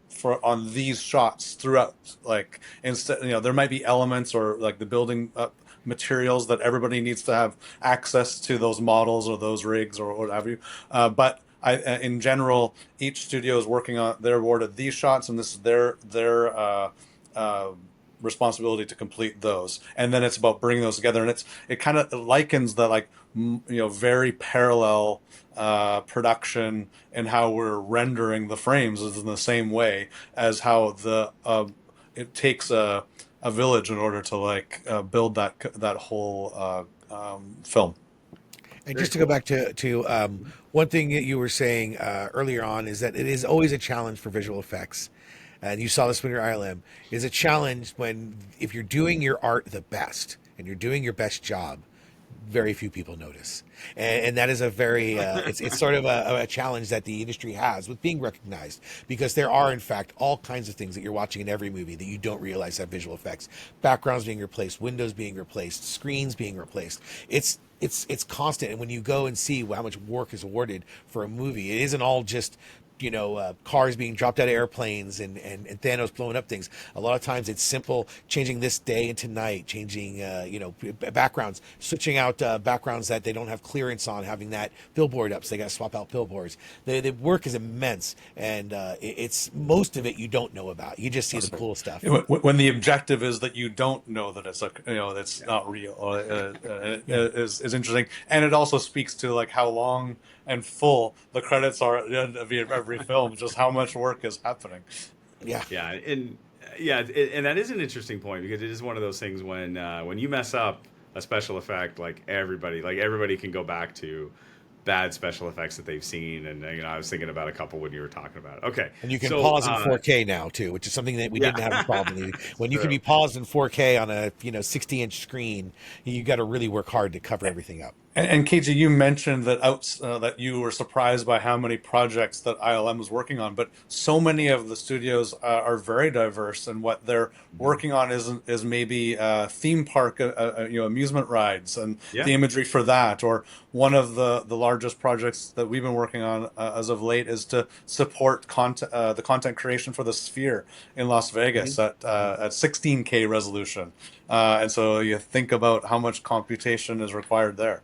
on these shots throughout. Like, instead, there might be elements or like the building materials that everybody needs to have access to, those models or those rigs or what have you, but in general, each studio is working on, they're awarded these shots, and this is their responsibility to complete those. And then it's about bringing those together, and it kind of likens the very parallel production and how we're rendering the frames is in the same way as how it takes a village in order to build that whole film. And just to go back to one thing that you were saying earlier on is that it is always a challenge for visual effects. And you saw this when your ILM is a challenge if you're doing your art the best and you're doing your best job, very few people notice. And that is a very, it's sort of a challenge that the industry has with being recognized, because there are, in fact, all kinds of things that you're watching in every movie that you don't realize have visual effects. Backgrounds being replaced, windows being replaced, screens being replaced. It's constant. And when you go and see how much work is awarded for a movie, it isn't all just cars being dropped out of airplanes and Thanos blowing up things. A lot of times it's simple, changing this day into night, changing backgrounds, switching out backgrounds that they don't have clearance on, having that billboard up, so they got to swap out billboards. The work is immense, and it's most of it you don't know about. You just see the cool stuff. When the objective is that you don't know that it's that's not real, is interesting, and it also speaks to how long and full the credits are at the end of every film, just how much work is happening. And that is an interesting point, because it is one of those things when you mess up a special effect, everybody can go back to bad special effects that they've seen, and I was thinking about a couple when you were talking about it. Okay, and you can pause in 4K now too, which is something that we didn't have a problem with. When you can be paused in 4K on a 60-inch screen, you got to really work hard to cover everything up. And KJ, you mentioned that that you were surprised by how many projects that ILM was working on, but so many of the studios are very diverse, and what they're working on is maybe theme park, amusement rides, and the imagery for that. Or one of the largest projects that we've been working on as of late is to support the content creation for the Sphere in Las Vegas at 16K resolution, and so you think about how much computation is required there.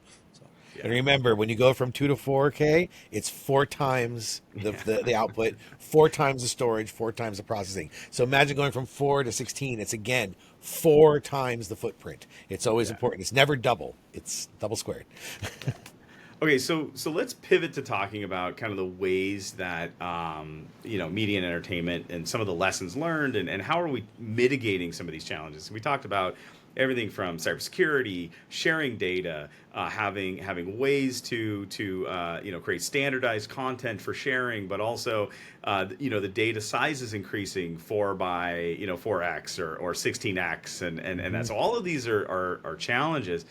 And remember, when you go from 2 to 4K, it's 4 times the output, 4 times the storage, 4 times the processing. So imagine going from 4 to 16. It's, again, 4 times the footprint. It's always important. It's never double. It's double squared. Okay, so let's pivot to talking about kind of the ways that media and entertainment and some of the lessons learned, and how are we mitigating some of these challenges. We talked about everything from cybersecurity, sharing data, having ways to create standardized content for sharing, but also the data size is increasing 4x or 16x, and that's all of these are challenges.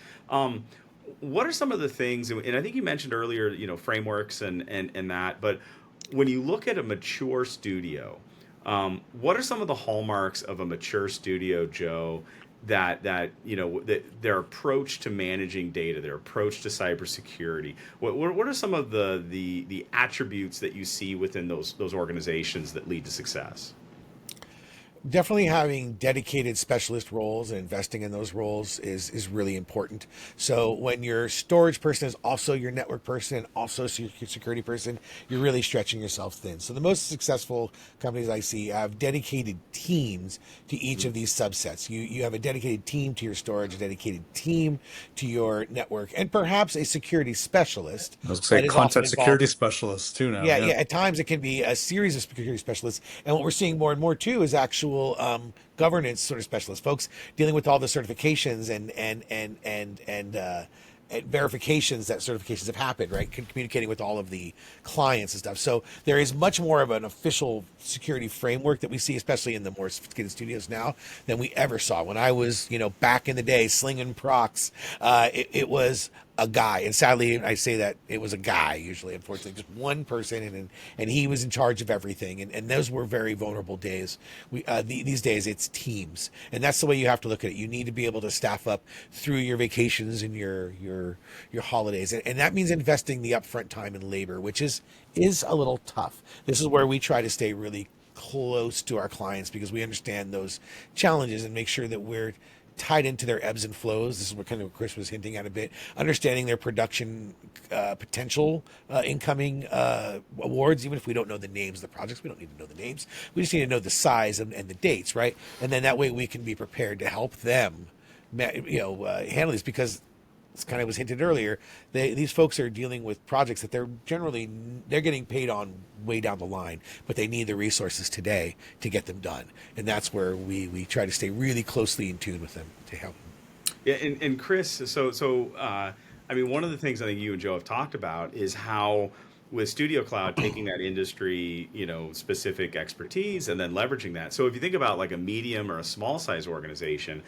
What are some of the things, and I think you mentioned earlier, frameworks and that, but when you look at a mature studio, what are some of the hallmarks of a mature studio, Joe, that their approach to managing data, their approach to cybersecurity? What are some of the attributes that you see within those organizations that lead to success? Definitely having dedicated specialist roles and investing in those roles is really important. So when your storage person is also your network person and also your security person, you're really stretching yourself thin. So the most successful companies I see have dedicated teams to each of these subsets. You have a dedicated team to your storage, a dedicated team to your network, and perhaps a security specialist I was gonna say that is often content involved. security specialists too now. Yeah, Yeah. yeah. At times, it can be a series of security specialists, and what we're seeing more and more too is actual governance sort of specialists, folks dealing with all the certifications and verifications that certifications have happened, right? Communicating with all of the clients and stuff. So there is much more of an official security framework that we see, especially in the more sophisticated studios now, than we ever saw. When I was, back in the day, slinging procs, it was a guy, and sadly I say that it was a guy usually, unfortunately, just one person, and he was in charge of everything, and those were very vulnerable days. These days it's teams, and that's the way you have to look at it. You need to be able to staff up through your vacations and your holidays, and that means investing the upfront time and labor, which is a little tough. This is where we try to stay really close to our clients because we understand those challenges and make sure that we're tied into their ebbs and flows. This is what kind of Kris was hinting at a bit, understanding their production potential incoming awards. Even if we don't know the names of the projects, we don't need to know the names. We just need to know the size and the dates, right? And then that way we can be prepared to help them handle this, because it's kind of was hinted earlier, these folks are dealing with projects that they're getting paid on way down the line, but they need the resources today to get them done. And that's where we try to stay really closely in tune with them to help them. Yeah, and Kris, I mean, one of the things I think you and Joe have talked about is how with Studio Cloud taking that industry, specific expertise and then leveraging that. So if you think about like a medium or a small size organization,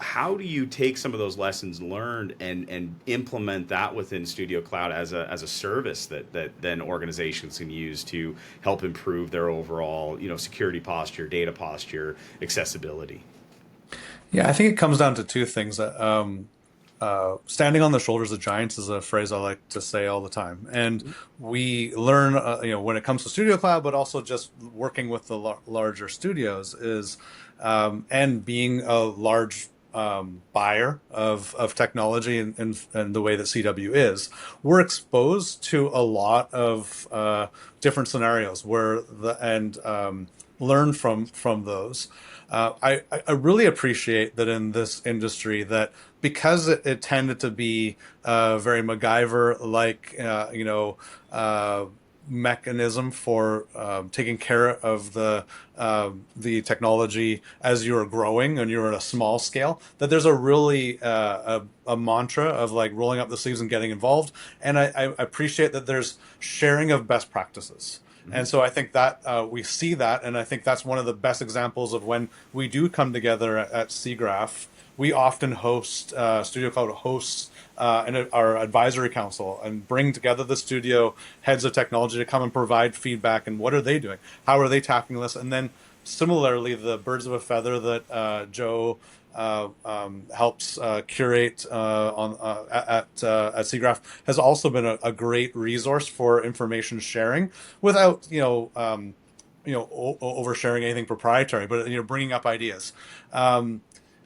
how do you take some of those lessons learned and implement that within Studio Cloud as a service that then organizations can use to help improve their overall security posture, data posture, accessibility? Yeah, I think it comes down to two things. Standing on the shoulders of giants is a phrase I like to say all the time. And we learn, when it comes to Studio Cloud, but also just working with the larger studios and being a large buyer of technology and the way that CW is, we're exposed to a lot of different scenarios learn from those. I really appreciate that in this industry that because it tended to be very MacGyver-like, mechanism for taking care of the technology as you're growing and you're at a small scale, that there's a really a mantra of like rolling up the sleeves and getting involved. And I appreciate that there's sharing of best practices. And so I think that we see that, and I think that's one of the best examples of when we do come together at SIGGRAPH. We often host, Studio Cloud hosts our advisory council and bring together the studio heads of technology to come and provide feedback and what are they doing? How are they tackling this? And then similarly, the Birds of a Feather that Joe helps curate at SIGGRAPH has also been a great resource for information sharing without oversharing anything proprietary, but bringing up ideas.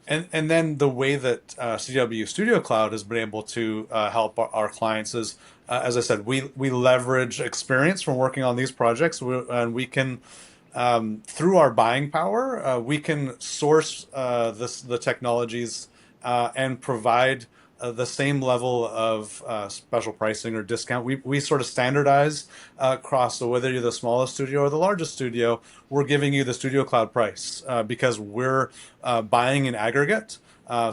And then the way that CDW Studio Cloud has been able to help our clients is, as I said, we leverage experience from working on these projects, and we can. Through our buying power, we can source the technologies and provide the same level of special pricing or discount. We sort of standardize across, so whether you're the smallest studio or the largest studio, we're giving you the Studio Cloud price because we're buying in aggregate.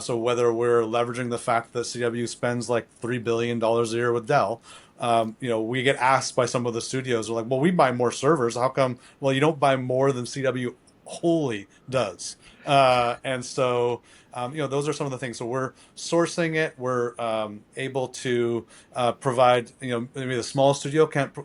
So whether we're leveraging the fact that CW spends like $3 billion a year with Dell, we get asked by some of the studios, they're like, well, we buy more servers. How come? Well, you don't buy more than CW wholly does. And so, those are some of the things. So we're sourcing it. We're able to provide, maybe the small studio can't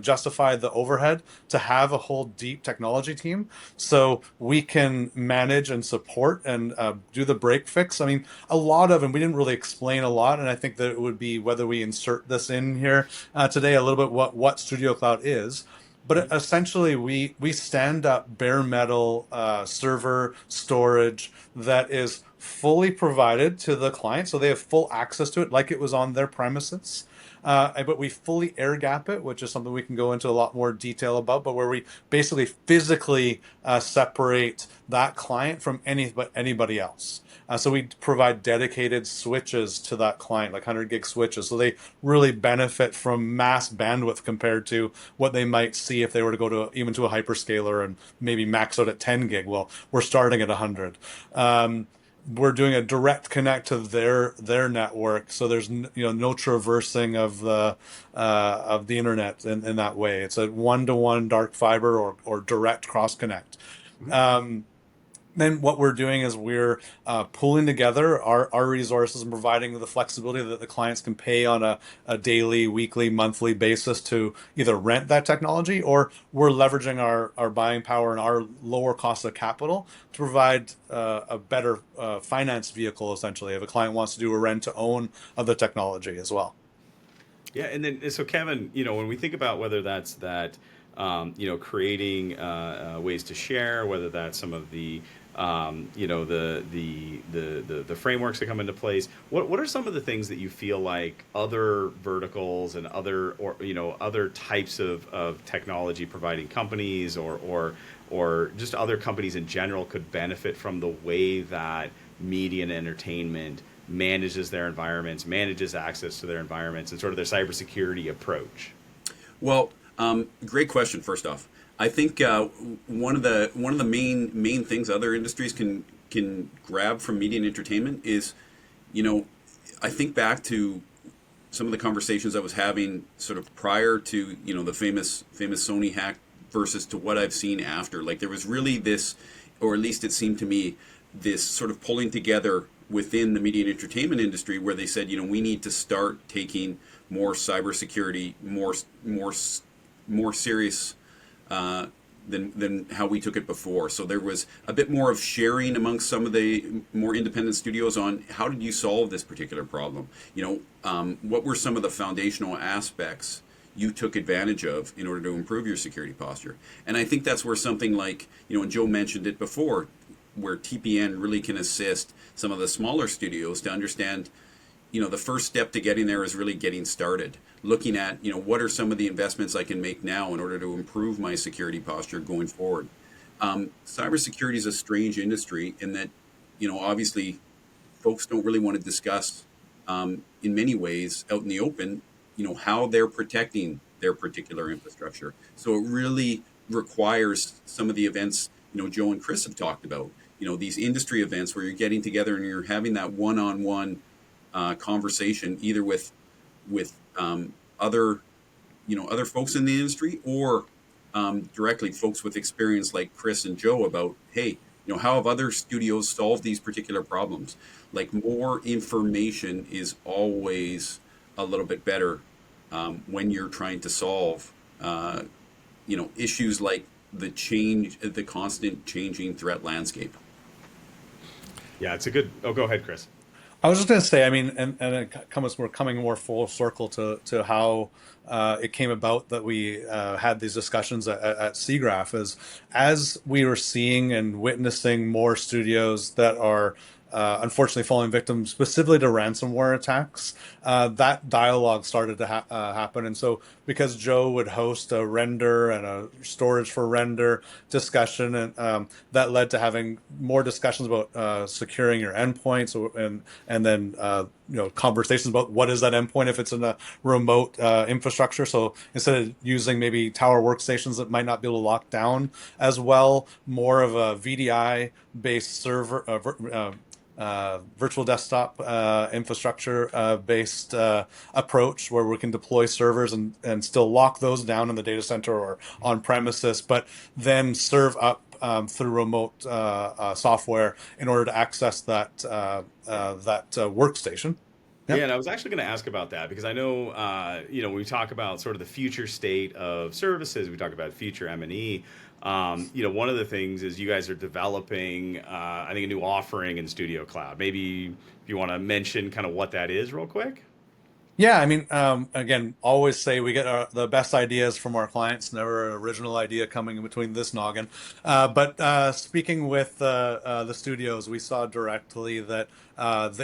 justify the overhead to have a whole deep technology team. So we can manage and support and do the break fix. I mean, a lot of, and we didn't really explain a lot, and I think that it would be whether we insert this in here today a little bit what Studio Cloud is. But essentially, we stand up bare metal server storage that is fully provided to the client, so they have full access to it, like it was on their premises. But we fully air gap it, which is something we can go into a lot more detail about. But where we basically physically separate that client from anybody else. So we provide dedicated switches to that client, like 100 gig switches. So they really benefit from mass bandwidth compared to what they might see if they were to go to even to a hyperscaler and maybe max out at 10 gig. Well, we're starting at 100. We're doing a direct connect to their network, so there's no traversing of the internet in that way. It's a one-to-one dark fiber or direct cross connect. Then what we're doing is we're pulling together our resources and providing the flexibility that the clients can pay on a daily, weekly, monthly basis to either rent that technology, or we're leveraging our buying power and our lower cost of capital to provide a better finance vehicle, essentially, if a client wants to do a rent to own of the technology as well. Yeah, and then so Kevin, when we think about whether that's creating ways to share, whether that's some of the the frameworks that come into place. What are some of the things that you feel like other verticals and other types of technology providing companies or just other companies in general could benefit from the way that media and entertainment manages their environments, manages access to their environments, and sort of their cybersecurity approach? Well, great question. First off, I think one of the main things other industries can grab from media and entertainment is, I think back to some of the conversations I was having sort of prior to the famous Sony hack versus to what I've seen after. Like there was really this, or at least it seemed to me, this sort of pulling together within the media and entertainment industry where they said, we need to start taking more cybersecurity more serious than how we took it before. So there was a bit more of sharing amongst some of the more independent studios on how did you solve this particular problem? What were some of the foundational aspects you took advantage of in order to improve your security posture? And I think that's where something like, and Joe mentioned it before, where TPN really can assist some of the smaller studios to understand, the first step to getting there is really getting started. Looking at, what are some of the investments I can make now in order to improve my security posture going forward. Cybersecurity is a strange industry in that, obviously folks don't really want to discuss in many ways out in the open, how they're protecting their particular infrastructure. So it really requires some of the events, Joe and Kris have talked about, these industry events where you're getting together and you're having that one-on-one conversation, either with other folks in the industry or directly folks with experience like Kris and Joe about, hey, how have other studios solved these particular problems? Like more information is always a little bit better when you're trying to solve issues like the constant changing threat landscape. Yeah, it's a good. Oh, go ahead, Kris. I was just going to say, I mean, we're coming more full circle to how it came about that we had these discussions at SIGGRAPH, as we were seeing and witnessing more studios that are unfortunately falling victim specifically to ransomware attacks. That dialogue started to happen. And so because Joe would host a render and a storage for render discussion, and that led to having more discussions about securing your endpoints and then conversations about what is that endpoint if it's in a remote infrastructure. So instead of using maybe tower workstations that might not be able to lock down as well, more of a VDI based server virtual desktop infrastructure based approach where we can deploy servers and still lock those down in the data center or on premises, but then serve up through remote software in order to access that workstation. Yep. Yeah, and I was actually going to ask about that because I know, when we talk about sort of the future state of services, we talk about future M&E. One of the things is you guys are developing, I think, a new offering in Studio Cloud. Maybe if you want to mention kind of what that is real quick. Yeah, I mean, again, always say we get the best ideas from our clients, never an original idea coming in between this noggin. But speaking with the studios, we saw directly that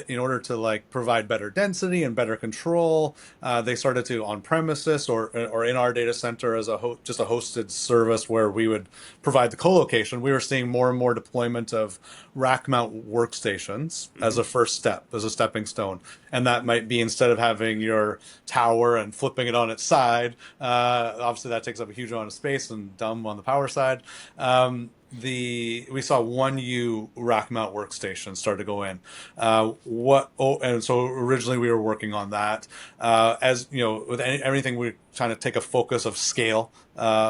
in order to like provide better density and better control, they started to on premises or in our data center as a just a hosted service where we would provide the co-location. We were seeing more and more deployment of rack mount workstations as Hmm. a first step, as a stepping stone. And that might be instead of having your tower and flipping it on its side, obviously that takes up a huge amount of space and dumb on the power side. We saw 1U rack mount workstation start to go in. And so originally we were working on that. As you know, with everything, we're trying to take a focus of scale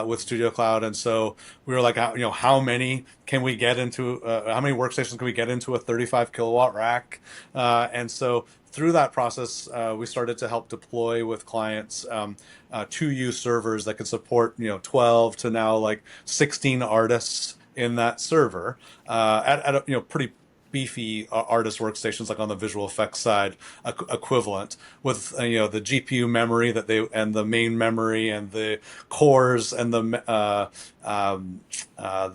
with Studio Cloud, and so we were like, how many can we get into? How many workstations can we get into a 35 kilowatt rack? And so through that process, we started to help deploy with clients 2U servers that could support 12 to now like 16 artists in that server at a pretty beefy artist workstations like on the visual effects side equivalent with the GPU memory that they and the main memory and the cores and the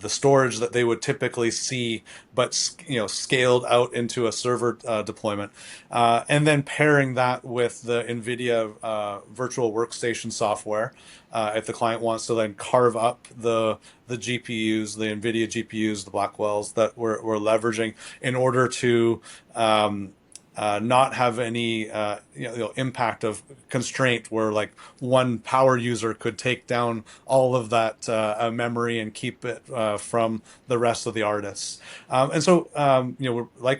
storage that they would typically see, but scaled out into a server deployment, and then pairing that with the NVIDIA virtual workstation software. If the client wants to then carve up the GPUs, the NVIDIA GPUs, the Blackwells that we're leveraging in order to not have any impact of constraint where like one power user could take down all of that memory and keep it from the rest of the artists. And so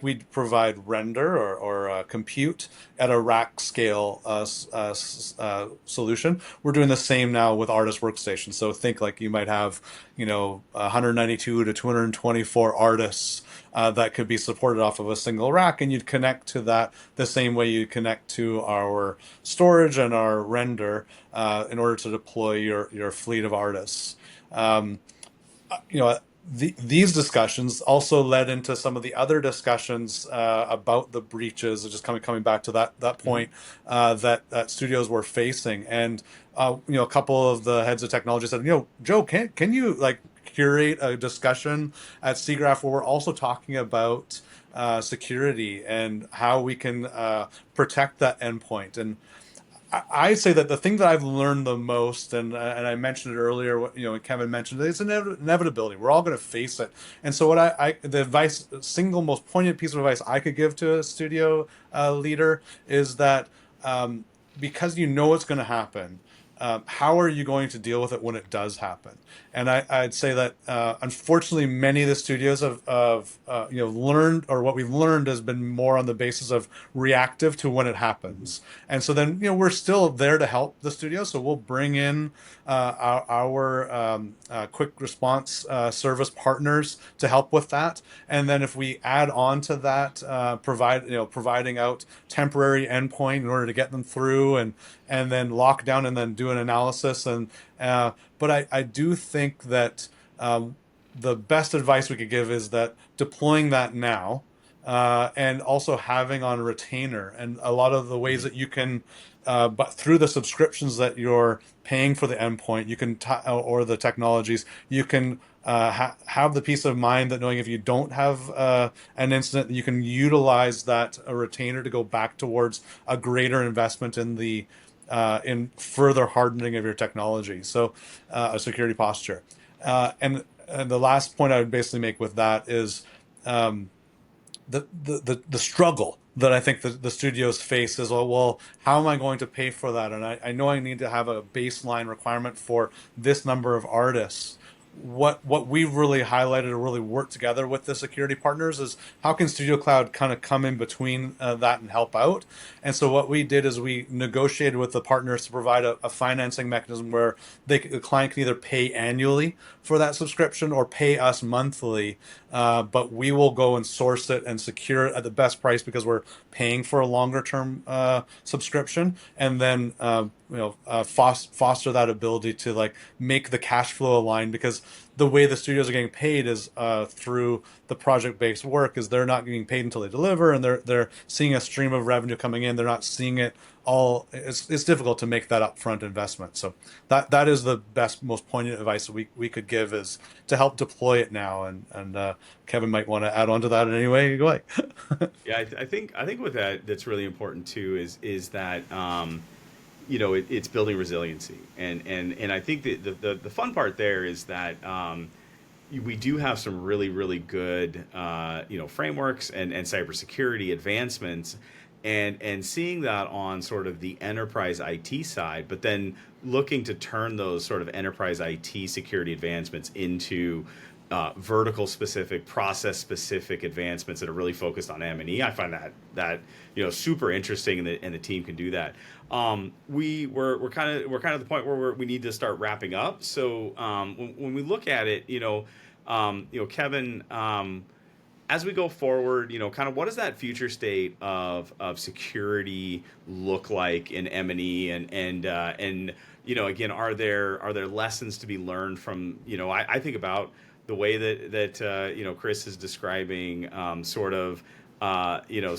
we provide render or compute at a rack scale solution. We're doing the same now with artist workstations. So think like you might have 192 to 224 artists that could be supported off of a single rack, and you'd connect to that the same way you connect to our storage and our render in order to deploy your fleet of artists. Um, these discussions also led into some of the other discussions about the breaches, just coming back to that Hmm. point that studios were facing, and a couple of the heads of technology said, Joe, can you like curate a discussion at SIGGRAPH where we're also talking about security and how we can protect that endpoint. And I say that the thing that I've learned the most, and I mentioned it earlier, Kevin mentioned it, it's an inevitability. We're all going to face it. And so the advice, single most poignant piece of advice I could give to a studio leader is that because you know it's going to happen, how are you going to deal with it when it does happen? And I'd say that unfortunately, many of the studios have learned, or what we've learned has been more on the basis of reactive to when it happens. And so then we're still there to help the studio. So we'll bring in our quick response service partners to help with that. And then if we add on to that, providing out temporary endpoint in order to get them through and then lock down and then do an analysis. But I do think that the best advice we could give is that deploying that now and also having on retainer and a lot of the ways that you can, but through the subscriptions that you're paying for the endpoint, you can or the technologies, you can have the peace of mind that knowing if you don't have an incident, you can utilize that a retainer to go back towards a greater investment in further hardening of your technology. So a security posture. And the last point I would basically make with that is the struggle that I think the studios face is, well, how am I going to pay for that? And I know I need to have a baseline requirement for this number of artists. What we've really highlighted or really worked together with the security partners is how can Studio Cloud kind of come in between that and help out. And so what we did is we negotiated with the partners to provide a financing mechanism where the client can either pay annually for that subscription or pay us monthly, but we will go and source it and secure it at the best price because we're paying for a longer term subscription, and then foster that ability to like make the cash flow align, because the way the studios are getting paid is through the project-based work. Is they're not getting paid until they deliver, and they're seeing a stream of revenue coming in. They're not seeing it all. It's difficult to make that upfront investment. So that is the best, most poignant advice that we could give, is to help deploy it now. And Kevin might want to add on to that in any way. Go ahead. Yeah, I think with that's really important too is that it's building resiliency, and I think the fun part there is that we do have some really good frameworks and cybersecurity advancements, and seeing that on sort of the enterprise IT side, but then looking to turn those sort of enterprise IT security advancements into vertical specific, process specific advancements that are really focused on M&E. I find that super interesting, and the team can do that. We're kind of at the point where we need to start wrapping up. So when we look at it, Kevin, as we go forward, kind of what does that future state of security look like in M&E, and again, are there lessons to be learned from, I think about the way that Kris is describing sort of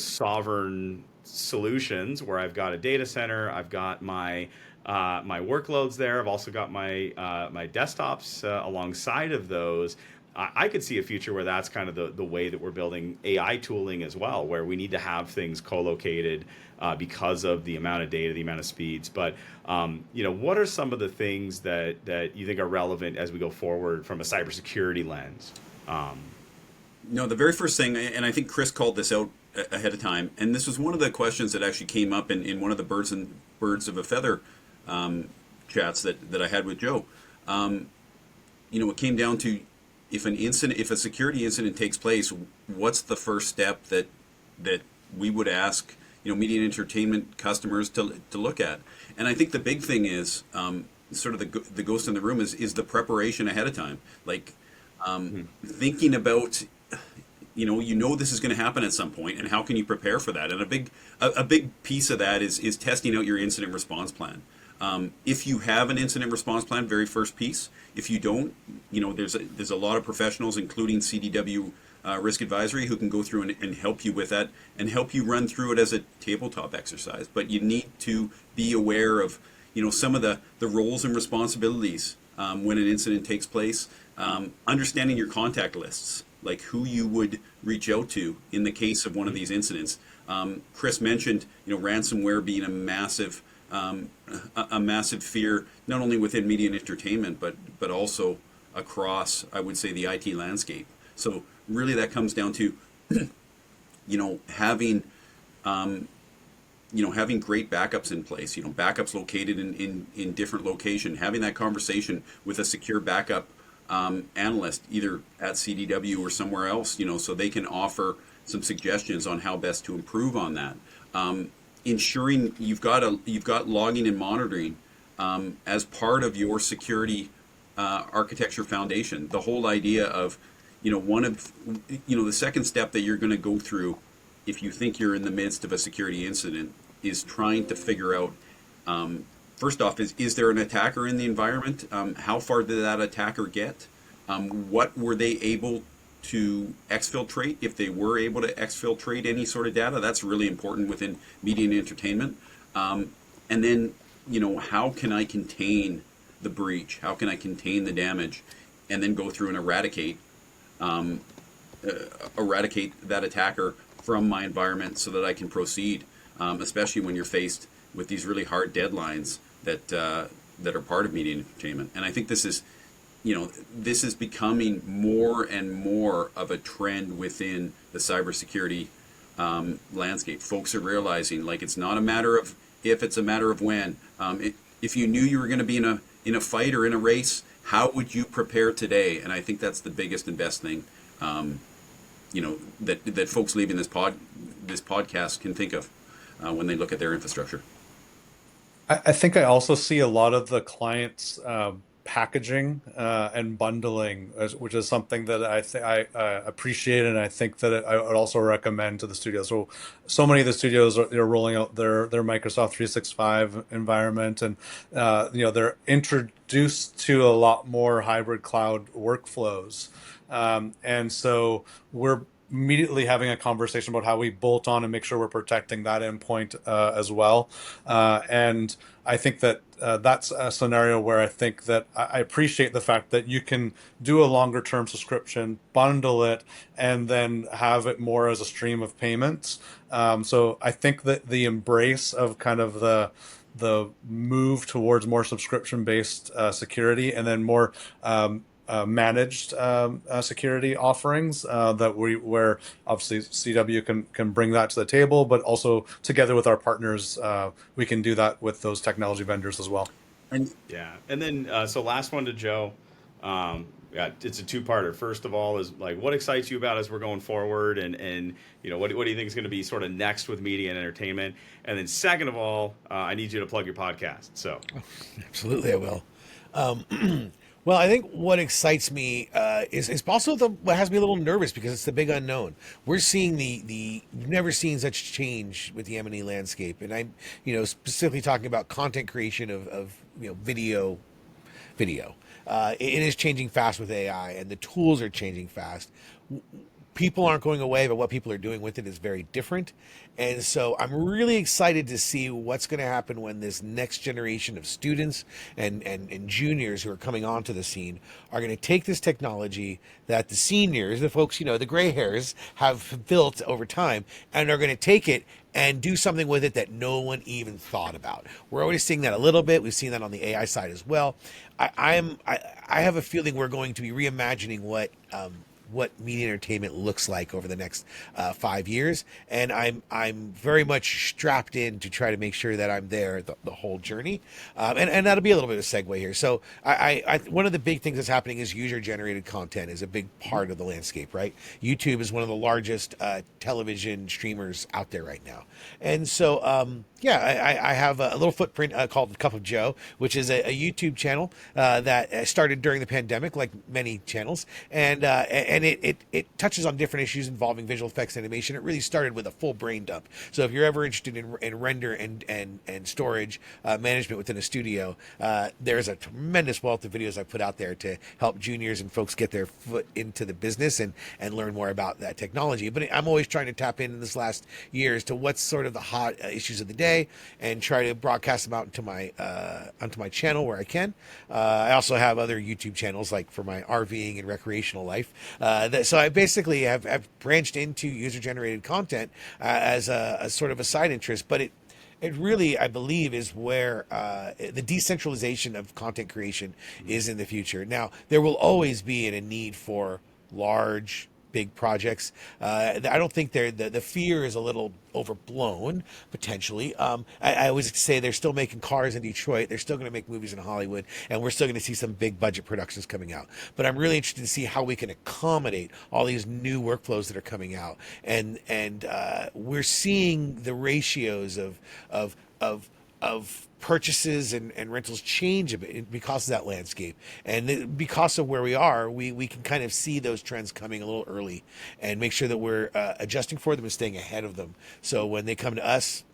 sovereign solutions, where I've got a data center, I've got my workloads there, I've also got my desktops alongside of those. I could see a future where that's kind of the way that we're building AI tooling as well, where we need to have things co-located because of the amount of data, the amount of speeds. But what are some of the things that you think are relevant as we go forward from a cybersecurity lens? No, the very first thing, and I think Kris called this out ahead of time, and this was one of the questions that actually came up in one of the birds of a feather chats that I had with Joe. It came down to, if a security incident takes place, what's the first step that we would ask media and entertainment customers to look at? And I think the big thing is sort of the ghost in the room is the preparation ahead of time, like thinking about this is going to happen at some point, and how can you prepare for that? And a big piece of that is testing out your incident response plan. If you have an incident response plan, very first piece. If you don't, there's a lot of professionals, including CDW Risk Advisory, who can go through and help you with that, and help you run through it as a tabletop exercise. But you need to be aware of some of the roles and responsibilities when an incident takes place. Understanding your contact lists, like who you would reach out to in the case of one of these incidents. Kris mentioned ransomware being a massive fear, not only within media and entertainment, but also across, I would say, the IT landscape. So really, that comes down to having great backups in place. Backups located in different location. Having that conversation with a secure backup analyst, either at CDW or somewhere else, so they can offer some suggestions on how best to improve on that. Ensuring you've got logging and monitoring as part of your security architecture foundation. The whole idea of the second step that you're going to go through if you think you're in the midst of a security incident is trying to figure out, first off, is there an attacker in the environment? How far did that attacker get? What were they able to exfiltrate? If they were able to exfiltrate any sort of data, that's really important within media and entertainment. And then, how can I contain the breach? How can I contain the damage? And then go through and eradicate that attacker from my environment so that I can proceed, especially when you're faced with these really hard deadlines that are part of media and entertainment. And I think this is becoming more and more of a trend within the cybersecurity landscape. Folks are realizing, like, it's not a matter of if, it's a matter of when. If you knew you were going to be in a fight or in a race, how would you prepare today? And I think that's the biggest and best thing, that folks leaving this podcast can think of when they look at their infrastructure. I think I also see a lot of the clients packaging and bundling, which is something that I appreciate, and I think that I would also recommend to the studios. So many of the studios are rolling out their Microsoft 365 environment, and they're introduced to a lot more hybrid cloud workflows, and so we're immediately having a conversation about how we bolt on and make sure we're protecting that endpoint as well. And I think that that's a scenario where I think that I appreciate the fact that you can do a longer term subscription, bundle it, and then have it more as a stream of payments. So I think that the embrace of kind of the move towards more subscription based security, and then more managed security offerings where obviously CW can bring that to the table, but also together with our partners, we can do that with those technology vendors as well. And Yeah, and then so last one to Joe. Yeah, it's a two-parter. First of all, is like what excites you about as we're going forward, and what do you think is going to be sort of next with media and entertainment? And then second of all, I need you to plug your podcast. So Absolutely, I will. Well, I think what excites me is also what has me a little nervous because it's the big unknown. We're seeing we've never seen such change with the M&E landscape, and I'm specifically talking about content creation of video. It is changing fast with AI, and the tools are changing fast. People aren't going away, but what people are doing with it is very different. And so I'm really excited to see what's going to happen when this next generation of students and juniors who are coming onto the scene are going to take this technology that the seniors, the folks, the gray hairs have built over time, and are going to take it and do something with it that no one even thought about. We're already seeing that a little bit. We've seen that on the AI side as well. I have a feeling we're going to be reimagining what media entertainment looks like over the next 5 years, and I'm very much strapped in to try to make sure that I'm there the whole journey, and that'll be a little bit of a segue here. So I one of the big things that's happening is user generated content is a big part of the landscape, right? YouTube is one of the largest television streamers out there right now, and so I have a little footprint called Cup of Joe, which is a YouTube channel that started during the pandemic, like many channels, and it touches on different issues involving visual effects animation. It really started with a full brain dump. So if you're ever interested in render and storage management within a studio, there's a tremendous wealth of videos I put out there to help juniors and folks get their foot into the business and learn more about that technology. But I'm always trying to tap in this last year as to what's sort of the hot issues of the day and try to broadcast them out onto my channel where I can. I also have other YouTube channels like for my RVing and recreational life. So I basically have branched into user-generated content as a sort of a side interest, but it really, I believe, is where the decentralization of content creation is in the future. Now, there will always be a need for large, big projects. I don't think the fear is a little overblown, potentially. I always say they're still making cars in Detroit. They're still going to make movies in Hollywood, and we're still going to see some big budget productions coming out. But I'm really interested to see how we can accommodate all these new workflows that are coming out. And we're seeing the ratios of purchases and rentals change a bit because of that landscape, and because of where we are, we can kind of see those trends coming a little early and make sure that we're adjusting for them and staying ahead of them. So when they come to us,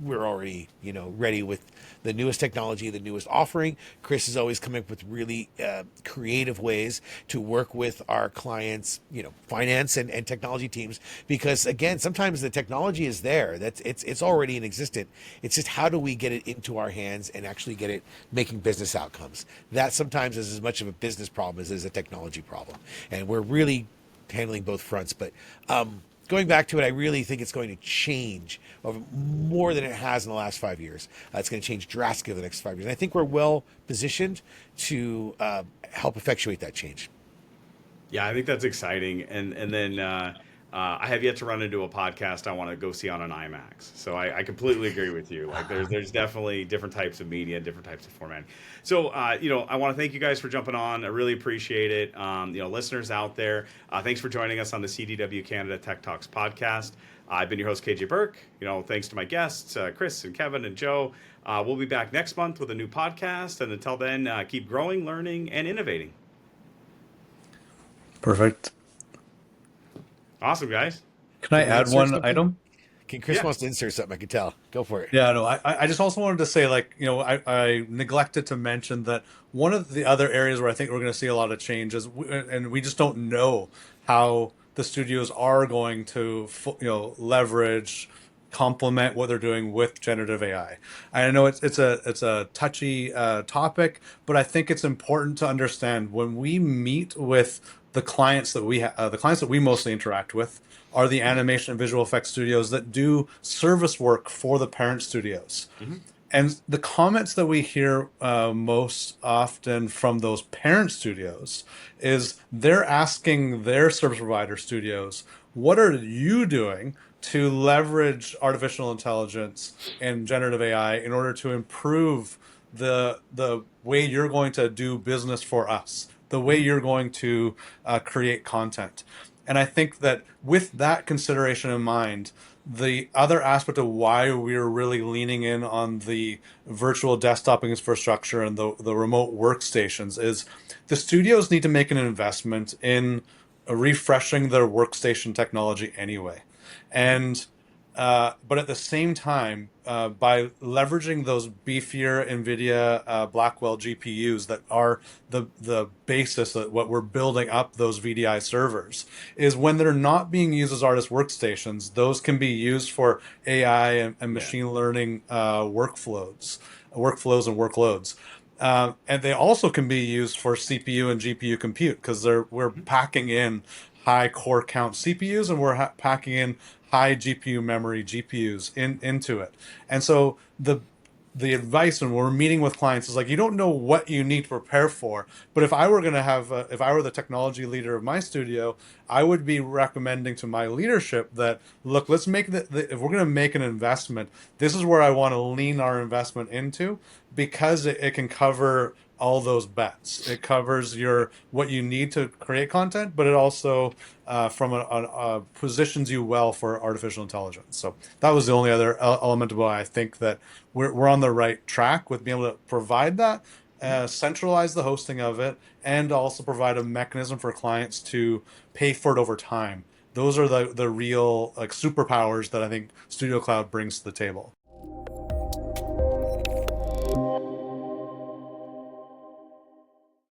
we're already ready with the newest technology, the newest offering. Kris is always coming up with really creative ways to work with our clients, finance and technology teams, because again, sometimes the technology is there, it's already in existence. It's just how do we get it into our hands and actually get it making business outcomes. That sometimes is as much of a business problem as it is a technology problem, and we're really handling both fronts. But going back to it, I really think it's going to change more than it has in the last 5 years. It's going to change drastically in the next 5 years. And I think we're well positioned to help effectuate that change. yeah, I think that's exciting. And then I have yet to run into a podcast I want to go see on an IMAX. So I completely agree with you. Like there's definitely different types of media, different types of format. So I want to thank you guys for jumping on. I really appreciate it. Listeners out there, thanks for joining us on the CDW Canada Tech Talks podcast. I've been your host, KJ Burke. Thanks to my guests, Kris and Kevin and Joe. We'll be back next month with a new podcast. And until then, keep growing, learning, and innovating. Perfect. Awesome, guys. Can I add one item? Chris wants to insert something. I can tell. Go for it. Yeah, no, I just also wanted to say, I neglected to mention that one of the other areas where I think we're going to see a lot of change is, and we just don't know how the studios are going to, leverage, complement what they're doing with generative AI. I know it's a touchy topic, but I think it's important to understand when we meet with the clients that we mostly interact with are the animation and visual effects studios that do service work for the parent studios. Mm-hmm. And the comments that we hear most often from those parent studios is they're asking their service provider studios, what are you doing to leverage artificial intelligence and generative AI in order to improve the way you're going to do business for us, the way you're going to create content. And I think that with that consideration in mind, the other aspect of why we're really leaning in on the virtual desktop infrastructure and the remote workstations is the studios need to make an investment in refreshing their workstation technology anyway. And but at the same time, by leveraging those beefier NVIDIA Blackwell GPUs that are the basis of what we're building up those VDI servers, is when they're not being used as artist workstations, those can be used for AI and machine learning workflows and workloads. And they also can be used for CPU and GPU compute because we're packing in high core count CPUs and we're packing in high GPU memory GPUs into it. And so the advice when we're meeting with clients is like, you don't know what you need to prepare for, but if I were the technology leader of my studio, I would be recommending to my leadership that, look, let's make if we're going to make an investment, this is where I want to lean our investment into, because it can cover all those bets. It covers what you need to create content, but it also positions you well for artificial intelligence. So that was the only other element of why I think that we're on the right track with being able to provide that, centralize the hosting of it, and also provide a mechanism for clients to pay for it over time. Those are the real superpowers that I think Studio Cloud brings to the table.